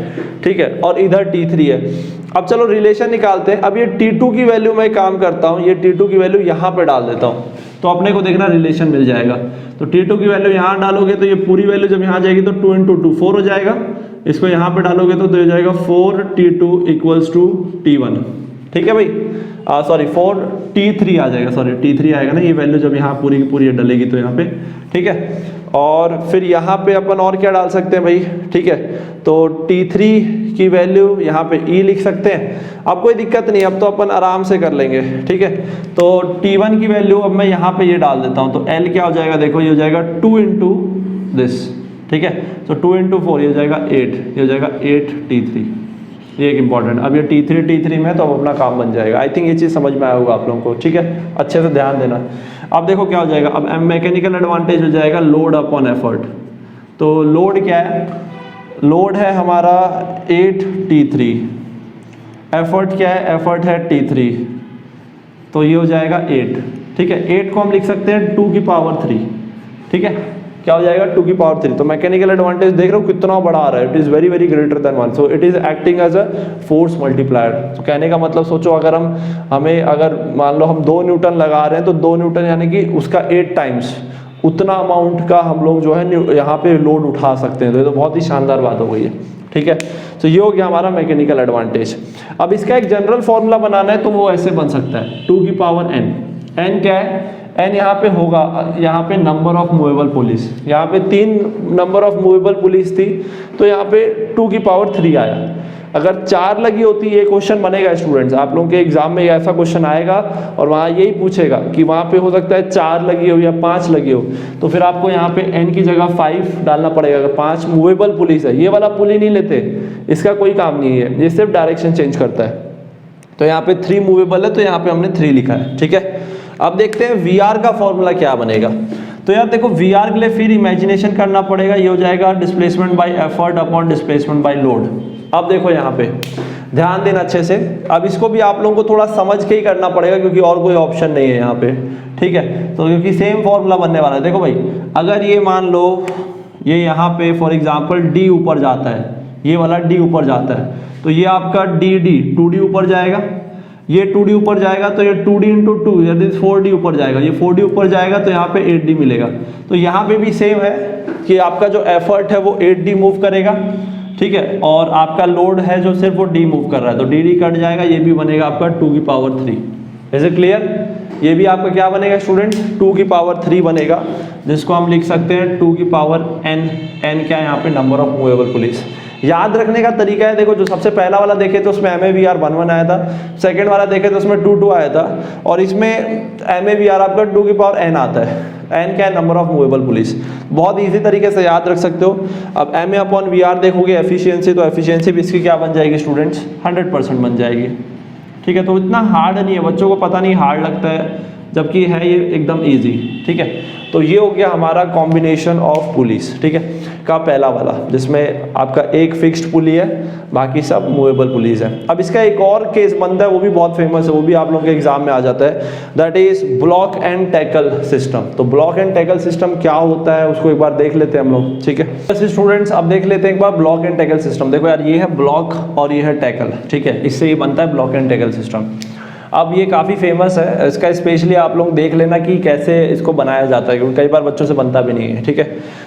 ठीक है। और इधर T3 है। अब चलो रिलेशन निकालते हैं। अब ये T2 की वैल्यू मैं काम करता हूँ, ये T2 की वैल्यू यहाँ पे डाल देता हूँ, तो अपने को देखना रिलेशन मिल जाएगा। तो T2 की वैल्यू यहाँ डालोगे तो ये पूरी वैल्यू जब यहाँ जाएगी तो 2 × 2 4 हो जाएगा। इसको यहाँ पे डालोगे तो हो जाएगा 4 T2 इक्वल्स टू T1, ठीक है भाई। सॉरी 4 T3 आ जाएगा, सॉरी T3 आएगा ना, ये वैल्यू जब यहाँ पूरी की पूरी डलेगी तो यहाँ पे, ठीक है। और फिर यहाँ पे अपन और क्या डाल सकते हैं भाई, ठीक है। तो T3 की वैल्यू यहाँ पे E लिख सकते हैं। अब कोई दिक्कत नहीं, अब तो अपन आराम से कर लेंगे, ठीक है। तो T1 की वैल्यू अब मैं यहाँ पे ये डाल देता हूँ, तो L क्या हो जाएगा, देखो ये हो जाएगा 2 × दिस, ठीक है। तो 2 × 4 ये हो जाएगा 8, ये हो जाएगा 8 T3, ये एक इंपॉर्टेंट। अब ये T3 में तो अब अपना काम बन जाएगा। आई थिंक ये चीज़ समझ में आया होगा आप लोगों को, ठीक है। अच्छे से ध्यान देना। अब देखो क्या हो जाएगा, अब मैकेनिकल एडवांटेज हो जाएगा लोड अपॉन एफर्ट। तो लोड क्या है, लोड है हमारा 8 T3, एफर्ट क्या है, एफर्ट है T3, तो ये हो जाएगा 8, ठीक है। 8 को हम लिख सकते हैं 2 की पावर 3, ठीक है। क्या हो जाएगा 2 की पावर 3। तो मैकेनिकल एडवांटेज देख रहे हो कितना बड़ा आ रहा है, it is very very greater than 1, so it is acting as a force multiplier. तो कहने का मतलब सोचो, अगर हमें अगर मान लो हम 2 न्यूटन लगा रहे हैं, तो 2 न्यूटन यानी कि उसका 8 टाइम्स उतना अमाउंट का हम लोग जो है यहाँ पे लोड उठा सकते हैं। तो ये तो बहुत ही शानदार बात हो गई है, ठीक है। तो ये हो गया हमारा मैकेनिकल एडवांटेज। अब इसका एक जनरल फॉर्मूला बनाना है, तो वो ऐसे बन सकता है 2 की पावर n। n क्या है, n यहाँ पे होगा, यहाँ पे नंबर ऑफ मूवेबल पुलिस, यहाँ पे 3 नंबर ऑफ मूवेबल पुलिस थी, तो यहाँ पे 2 की पावर 3 आया। अगर 4 लगी होती, ये क्वेश्चन बनेगा स्टूडेंट्स, आप लोगों के एग्जाम में ऐसा क्वेश्चन आएगा और वहाँ यही पूछेगा कि वहाँ पे हो सकता है 4 लगी हो या 5 लगी हो, तो फिर आपको यहाँ पे n की जगह 5 डालना पड़ेगा। अगर 5 मूवेबल पुलिस है, ये वाला पुली नहीं लेते, इसका कोई काम नहीं है, ये सिर्फ डायरेक्शन चेंज करता है। तो यहाँ पे 3 मूवेबल है, तो यहाँ पे हमने 3 लिखा है, ठीक है। अब देखते हैं VR का फॉर्मूला क्या बनेगा। तो यार देखो, VR के लिए फिर इमेजिनेशन करना पड़ेगा। ये हो जाएगा displacement bye effort upon displacement by load. अब देखो यहाँ पे ध्यान देना अच्छे से, अब इसको भी आप लोगों को थोड़ा समझ के ही करना पड़ेगा, क्योंकि और कोई ऑप्शन नहीं है यहाँ पे, ठीक है। तो क्योंकि सेम फॉर्मूला बनने वाला है। देखो भाई, अगर ये मान लो ये यहाँ पे फॉर एग्जाम्पल D ऊपर जाता है, ये वाला D ऊपर जाता है, तो ये आपका DD 2D ऊपर जाएगा, ये 2D ऊपर जाएगा, तो ये 2D × 2 यानी 4D ऊपर जाएगा, ये 4D ऊपर जाएगा, तो यहाँ पे 8D मिलेगा। तो यहाँ पे भी सेम है कि आपका जो एफर्ट है वो 8D मूव करेगा, ठीक है। और आपका लोड है जो सिर्फ वो D मूव कर रहा है, तो DD कट जाएगा, ये भी बनेगा आपका 2 की पावर 3। Is it clear? ये भी आपका क्या बनेगा स्टूडेंट्स, 2 की पावर 3 बनेगा, जिसको हम लिख सकते हैं 2 की पावर n। n क्या है यहाँ पे, नंबर ऑफ मूवेबल पुलिस। याद रखने का तरीका है, देखो जो सबसे पहला वाला देखे तो उसमें MAVR 1 आया था, सेकंड वाला देखे तो उसमें 2 आया था, और इसमें MAVR आपका 2 की पावर n आता है। n क्या है, नंबर ऑफ मूवेबल पुलिस। बहुत इजी तरीके से याद रख सकते हो। अब MA/VR देखोगे एफिशिएंसी, तो एफिशिएंसी भी इसकी क्या बन जाएगी स्टूडेंट्स, 100% बन जाएगी, ठीक है। तो इतना हार्ड नहीं है, बच्चों को पता नहीं हार्ड लगता है, जबकि है ये एकदम इजी, ठीक है। तो ये हो गया हमारा कॉम्बिनेशन ऑफ पुलिस, ठीक है, का पहला वाला, जिसमें आपका एक फिक्स्ड पुली है, बाकी सब मूवेबल पुलिस है। अब इसका एक और केस बनता है, वो भी बहुत फेमस है, वो भी आप लोगों के एग्जाम में आ जाता है, that is block and tackle system. तो ब्लॉक एंड टैकल सिस्टम क्या होता है उसको एक बार देख लेते हैं हम लोग, ठीक है। वैसे स्टूडेंट्स अब देख लेते हैं एक बार ब्लॉक एंड टैकल सिस्टम। देखो यार, ये है ब्लॉक और ये है टैकल, ठीक है, इससे ये बनता है ब्लॉक एंड टैकल सिस्टम। अब ये काफ़ी फेमस है, इसका स्पेशली आप लोग देख लेना कि कैसे इसको बनाया जाता है, क्योंकि कई बार बच्चों से बनता भी नहीं है, ठीक है।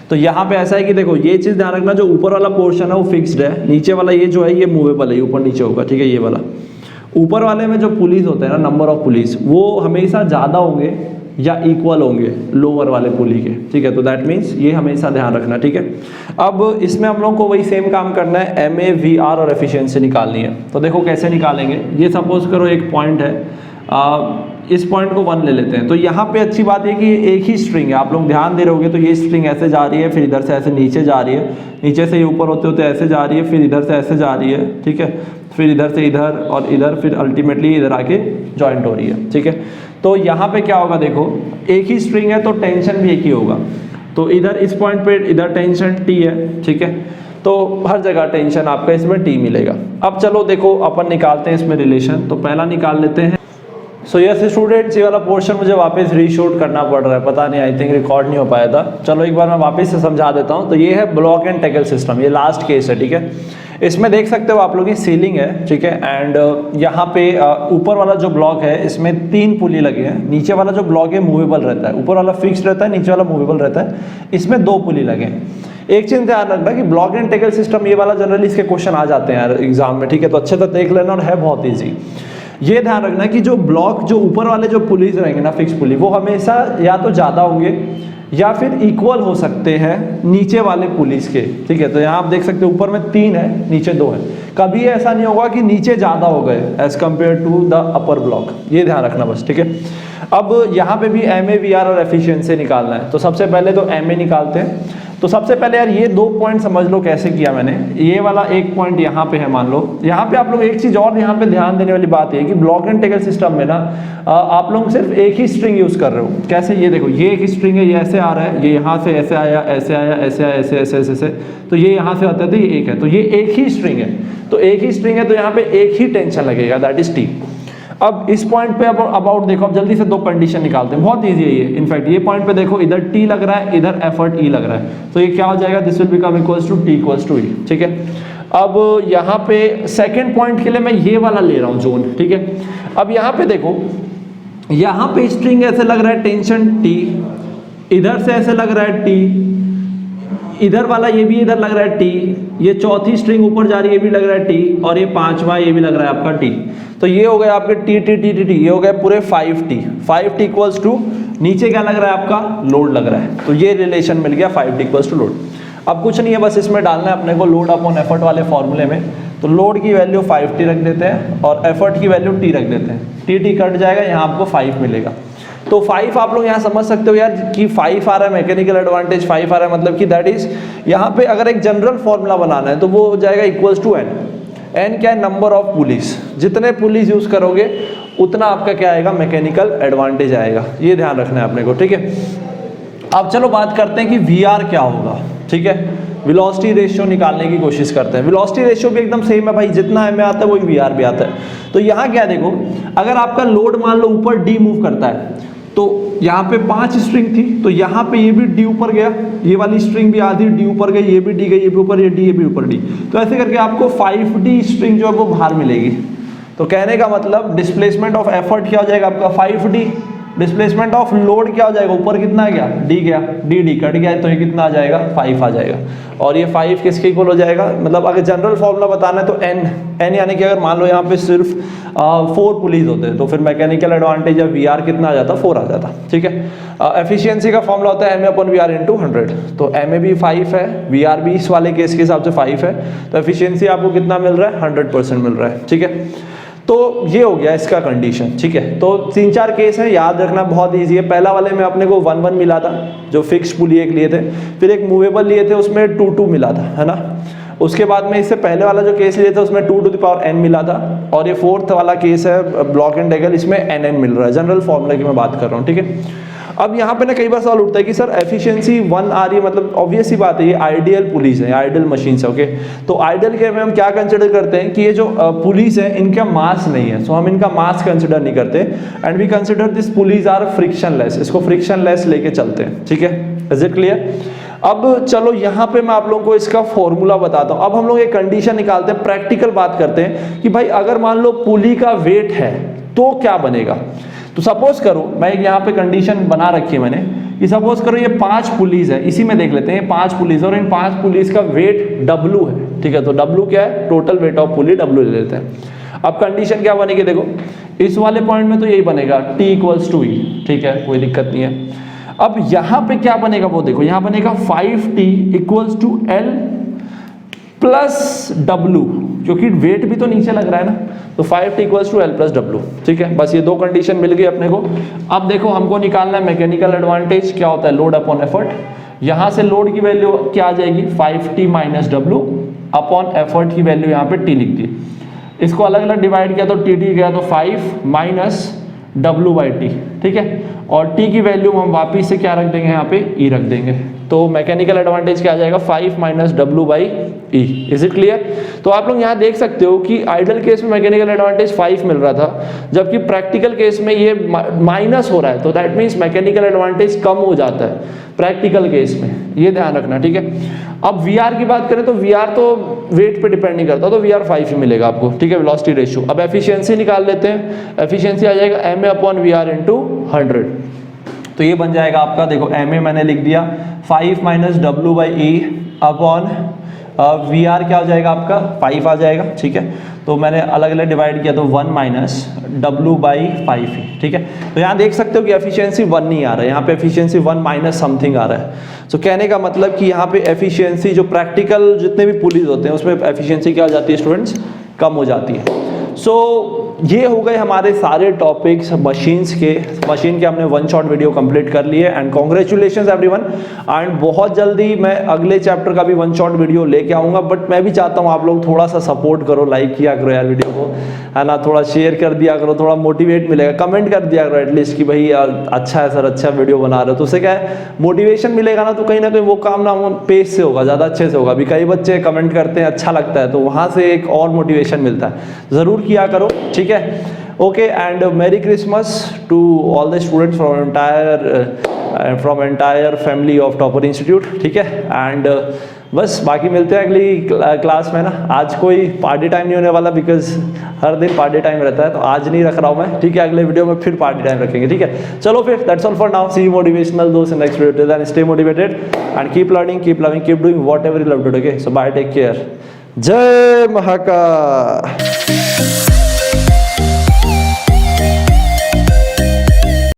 तो यहाँ पे ऐसा है कि देखो, ये चीज़ ध्यान रखना, जो ऊपर वाला पोर्शन है वो फिक्स्ड है, नीचे वाला ये जो है ये मूवेबल है, ऊपर नीचे होगा, ठीक है। ये वाला ऊपर वाले में जो पुलिस होते हैं ना, नंबर ऑफ पुलिस, वो हमेशा ज़्यादा होंगे या इक्वल होंगे लोअर वाले पुली के, ठीक है। तो दैट मीन्स ये हमेशा ध्यान रखना, ठीक है। अब इसमें हम लोग को वही सेम काम करना है, MAVR और एफिशिएंसी निकालनी है। तो देखो कैसे निकालेंगे, ये सपोज करो एक पॉइंट है, इस पॉइंट को 1 ले लेते हैं। तो यहाँ पे अच्छी बात है कि एक ही स्ट्रिंग है, आप लोग ध्यान दे रहे होगे, तो ये स्ट्रिंग ऐसे जा रही है, फिर इधर से ऐसे नीचे जा रही है, नीचे से ये ऊपर होते होते ऐसे जा रही है, फिर इधर से ऐसे जा रही है, ठीक है, फिर इधर से इधर और इधर, फिर अल्टीमेटली इधर आके जॉइंट हो रही है, ठीक है। तो यहाँ पे क्या होगा, देखो एक ही स्ट्रिंग है तो टेंशन भी एक ही होगा। तो इधर इस पॉइंट पे इधर टेंशन T है, ठीक है, तो हर जगह टेंशन आपका इसमें T मिलेगा। अब चलो देखो अपन निकालते हैं इसमें रिलेशन, तो पहला निकाल लेते हैं। सो यस स्टूडेंट्स, ये वाला पोर्शन मुझे वापस रीशूट करना पड़ रहा है, पता नहीं, आई थिंक रिकॉर्ड नहीं हो पाया था। चलो एक बार मैं वापस से समझा देता हूँ। तो ये है ब्लॉक एंड टैकल सिस्टम, ये लास्ट केस है, ठीक है। इसमें देख सकते हो आप लोग, ये सीलिंग है, ठीक है, एंड यहाँ पे ऊपर वाला जो ब्लॉक है इसमें 3 पुली लगे हैं, नीचे वाला जो ब्लॉक है मूवेबल रहता है, ऊपर वाला फिक्स्ड रहता है, नीचे वाला मूवेबल रहता है, इसमें 2 पुली लगे हैं। एक चीज ध्यान रखना कि ब्लॉक एंड टैकल सिस्टम, ये वाला जनरली इसके क्वेश्चन आ जाते हैं यार एग्जाम में, ठीक है, तो अच्छे से देख लेना और है बहुत ईजी। ये ध्यान रखना कि जो ब्लॉक, जो ऊपर वाले जो पुलीज रहेंगे ना, फिक्स पुली, वो हमेशा या तो ज़्यादा होंगे या फिर इक्वल हो सकते हैं नीचे वाले पुलिस के, ठीक है। तो यहाँ आप देख सकते हो ऊपर में 3 है, नीचे 2 है। कभी ऐसा नहीं होगा कि नीचे ज़्यादा हो गए as compare to the upper block, ये ध्यान रखना बस, ठीक है। अब यहाँ पे भी MA VR और एफिशिएंसी निकालना है, तो सबसे पहले तो MA निकालते हैं। तो सबसे पहले यार ये 2 पॉइंट समझ लो कैसे किया मैंने। ये वाला एक पॉइंट यहाँ पे है, मान लो यहाँ पे आप लोग एक चीज और यहाँ पे ध्यान देने वाली बात है कि ब्लॉक एंड टैकल सिस्टम में ना आप लोग सिर्फ एक ही स्ट्रिंग यूज कर रहे हो। कैसे, ये देखो, ये एक स्ट्रिंग है, ये ऐसे आ रहा है, ये यहाँ से ऐसे आया, ऐसे आया, ऐसे आया, ऐसे ऐसे ऐसे, तो ये यहाँ से आता है, तो ये एक है, तो ये एक ही स्ट्रिंग है, तो एक ही स्ट्रिंग है, तो यहाँ पे एक ही टेंशन लगेगा, दैट इज T। अब इस पॉइंट पे अबाउट देखो, अब जल्दी से 2 कंडीशन निकालते हैं, बहुत इजी है ये। इनफैक्ट ये पॉइंट पे देखो, इधर T लग रहा है, इधर एफर्ट E लग रहा है, तो ये क्या हो जाएगा, this will become equals to T equals to E, ठीक है। अब यहाँ पे सेकंड पॉइंट के लिए मैं ये वाला ले रहा हूँ जोन, ठीक है। अब यहाँ पे देखो, यहाँ पे स्ट्रिंग ऐसे लग रहा है टेंशन T, इधर से ऐसे लग रहा है T, इधर वाला ये भी इधर लग रहा है T, ये चौथी स्ट्रिंग ऊपर जा रही है, ये भी लग रहा है T, और ये 5वां ये भी लग रहा है आपका T। तो ये हो गया आपके T T T T T, ये हो गया पूरे 5T इक्वल्स टू, नीचे क्या लग रहा है आपका, लोड लग रहा है, तो ये रिलेशन मिल गया 5T इक्वल्स टू लोड। अब कुछ नहीं है, बस इसमें डालना है अपने को लोड अपॉन एफर्ट वाले फॉर्मूले में। तो लोड की वैल्यू 5T रख देते हैं और एफर्ट की वैल्यू T रख देते हैं, T कट जाएगा, यहाँ आपको 5 मिलेगा। तो 5 आप लोग यहाँ समझ सकते हो यार कि 5 आ रहा है, मैकेनिकल एडवांटेज 5 आ रहा है, मतलब कि दैट इज, यहाँ पे अगर एक जनरल फॉर्मूला बनाना है तो वो हो जाएगा इक्वल्स टू N क्या है, नंबर ऑफ पुलिस, जितने पुलिस यूज करोगे उतना आपका क्या आएगा, मैकेनिकल एडवांटेज आएगा, ये ध्यान रखना है अपने को, ठीक है। अब चलो बात करते हैं कि VR क्या होगा, ठीक है। वेलोसिटी रेशियो निकालने की कोशिश करते हैं। वेलोसिटी रेशियो भी एकदम सेम है भाई, जितना MA आता है वही VR भी आता है। तो यहाँ क्या देखो, अगर आपका लोड मान लो ऊपर D मूव करता है, तो यहाँ पे 5 स्ट्रिंग थी, तो यहाँ पे ये भी D ऊपर गया, ये वाली स्ट्रिंग भी आधी D ऊपर गई, ये भी D गई, ये भी ऊपर, ये D, ये भी ऊपर D, तो ऐसे करके आपको 5D स्ट्रिंग जो है वो बाहर मिलेगी। तो कहने का मतलब डिस्प्लेसमेंट ऑफ एफर्ट क्या हो जाएगा आपका 5D, डिस्प्लेसमेंट ऑफ लोड क्या हो जाएगा, ऊपर कितना गया, D गया, D कट गया, तो ये कितना आ जाएगा, 5 आ जाएगा। और ये 5 किसके इक्वल हो जाएगा, मतलब अगर जनरल फॉर्मूला बताना है तो N यानी कि अगर मान लो यहाँ पे सिर्फ 4 पुलिस होते तो फिर मैकेनिकल एडवांटेज या VR कितना आ जाता, 4 आ जाता, ठीक है। एफिशिएंसी का फॉर्मूला होता है MA अपॉन VR इंटू 100, तो MA भी 5 है, VR भी इस वाले केस के हिसाब से 5 है, तो एफिशिएंसी आपको कितना मिल रहा है, 100% मिल रहा है, ठीक है। तो ये हो गया इसका कंडीशन, ठीक है। तो 3-4 केस है, याद रखना बहुत इजी है। पहला वाले में अपने को 1-1 मिला था, जो फिक्स पुली एक लिए थे, फिर एक मूवेबल लिए थे, उसमें 2-2 मिला था, है ना। उसके बाद में इससे पहले वाला जो केस लिए थे उसमें 2 टू द पावर n मिला था, और ये 4th वाला केस है ब्लॉक एंड टैकल, इसमें nn मिल रहा है। जनरल फॉर्मूला की मैं बात कर रहा हूँ, ठीक है। अब यहाँ पे ना कई बार सवाल उठता है कि सर एफिशिएंसी 1 आ रही है, मतलब ऑब्वियस ही बात है, ये आइडियल पुलिस है, आइडियल मशीन है, ओके। तो आइडियल के में हम क्या कंसिडर करते हैं कि ये जो पुलिस है इनका मास नहीं है, सो हम इनका मास कंसिडर नहीं करते, and we consider this pulleys are frictionless, इसको फ्रिक्शनलेस लेके चलते हैं, ठीक है। Is it clear. अब चलो यहाँ पे मैं आप लोगों को इसका फॉर्मूला बताता हूँ। अब हम लोग एक कंडीशन निकालते हैं, प्रैक्टिकल बात करते हैं कि भाई अगर मान लो पुली का वेट है तो क्या बनेगा। तो सपोज करो, मैं यहाँ पे कंडीशन बना रखी है मैंने कि सपोज करो ये 5 पुलिस है, इसी में देख लेते हैं 5 पुलिस, और इन 5 पुलिस का वेट W है, ठीक है। तो W क्या है, total weight of pulley, W ले लेते हैं। अब कंडीशन क्या बनेगी, देखो इस वाले पॉइंट में तो यही बनेगा T इक्वल्स टू E, ठीक है, कोई दिक्कत नहीं है। अब यहाँ पे क्या बनेगा वो देखो, यहाँ बनेगा 5T equals to L plus W, क्योंकि वेट भी तो नीचे लग रहा है ना, तो 5T equals to L plus W, ठीक है। बस ये 2 कंडीशन मिल गई अपने को। अब देखो हमको निकालना है मैकेनिकल एडवांटेज, क्या होता है, लोड अपॉन एफर्ट। यहाँ से लोड की वैल्यू क्या आ जाएगी, 5T minus W upon effort की वैल्यू यहाँ पे T लिख दी। इसको अलग अलग डिवाइड किया तो TT गया, तो 5 माइनस W बाई T, ठीक है। और T की वैल्यू हम वापिस से क्या रख देंगे, यहाँ पे E रख देंगे, तो मैकेनिकल एडवांटेज क्या आ जाएगा 5 minus W by E. Is it clear? तो आप लोग यहाँ देख सकते हो कि आइडल केस में मैकेनिकल एडवांटेज 5 मिल रहा था, जबकि प्रैक्टिकल केस में ये माइनस हो रहा है, तो दैट मीन्स मैकेनिकल एडवांटेज कम हो जाता है प्रैक्टिकल केस में, ये ध्यान रखना, ठीक है। अब वीआर की बात करें तो वीआर तो वेट पे डिपेंड नहीं करता, तो वीआर 5 ही मिलेगा आपको, ठीक है, वेलोसिटी रेशियो। अब एफिशिएंसी निकाल लेते हैं, एफिशिएंसी आ जाएगा ma अपॉन वीआर इंटू 100, तो ये बन जाएगा आपका, देखो ma मैंने लिख दिया 5 minus W by E upon V R क्या हो जाएगा आपका 5 आ जाएगा, ठीक है। तो मैंने अलग अलग डिवाइड किया तो 1 माइनस डब्ल्यू बाई 5 ही, ठीक है। तो यहाँ देख सकते हो कि एफिशिएंसी 1 नहीं आ रहा है, यहाँ पे एफिशिएंसी 1 माइनस समथिंग आ रहा है। तो कहने का मतलब कि यहाँ पे एफिशिएंसी जो प्रैक्टिकल जितने भी पुलीज होते हैं उसमें एफिशिएंसी क्या हो जाती है स्टूडेंट्स, कम हो जाती है। सो ये हो गए हमारे सारे टॉपिक्स मशीन्स के। मशीन के हमने 1 शॉट वीडियो कंप्लीट कर लिए एंड कॉन्ग्रेचुलेशंस एवरीवन। एंड बहुत जल्दी मैं अगले चैप्टर का भी 1 शॉट वीडियो लेके आऊँगा, बट मैं भी चाहता हूँ आप लोग थोड़ा सा सपोर्ट करो, लाइक किया करो यार वीडियो को, है ना, थोड़ा शेयर कर दिया करो, थोड़ा मोटिवेट मिलेगा, कमेंट कर दिया करो एटलीस्ट कि भाई अच्छा है सर, अच्छा वीडियो बना रहे हो, तो उससे क्या है मोटिवेशन मिलेगा ना, तो कहीं ना कहीं वो काम ना पेज से होगा, ज़्यादा अच्छे से होगा। अभी कई बच्चे कमेंट करते हैं अच्छा लगता है, तो वहाँ से एक और मोटिवेशन मिलता है, ज़रूर किया करो, ठीक है। Okay, and merry Christmas to all the students from entire family of Topper Institute, ठीक है। एंड बस बाकी मिलते हैं अगली क्लास में ना। आज कोई पार्टी टाइम नहीं होने वाला, बिकॉज हर दिन पार्टी टाइम रहता है, तो आज नहीं रख रहा हूँ मैं, ठीक है। अगले वीडियो में फिर पार्टी टाइम रखेंगे, ठीक है। चलो फिर, that's all for now, see you motivational दोस्त in next video, then stay motivated and keep learning, keep loving, keep doing whatever you love to do, okay. So bye, take care, जय महाकाल।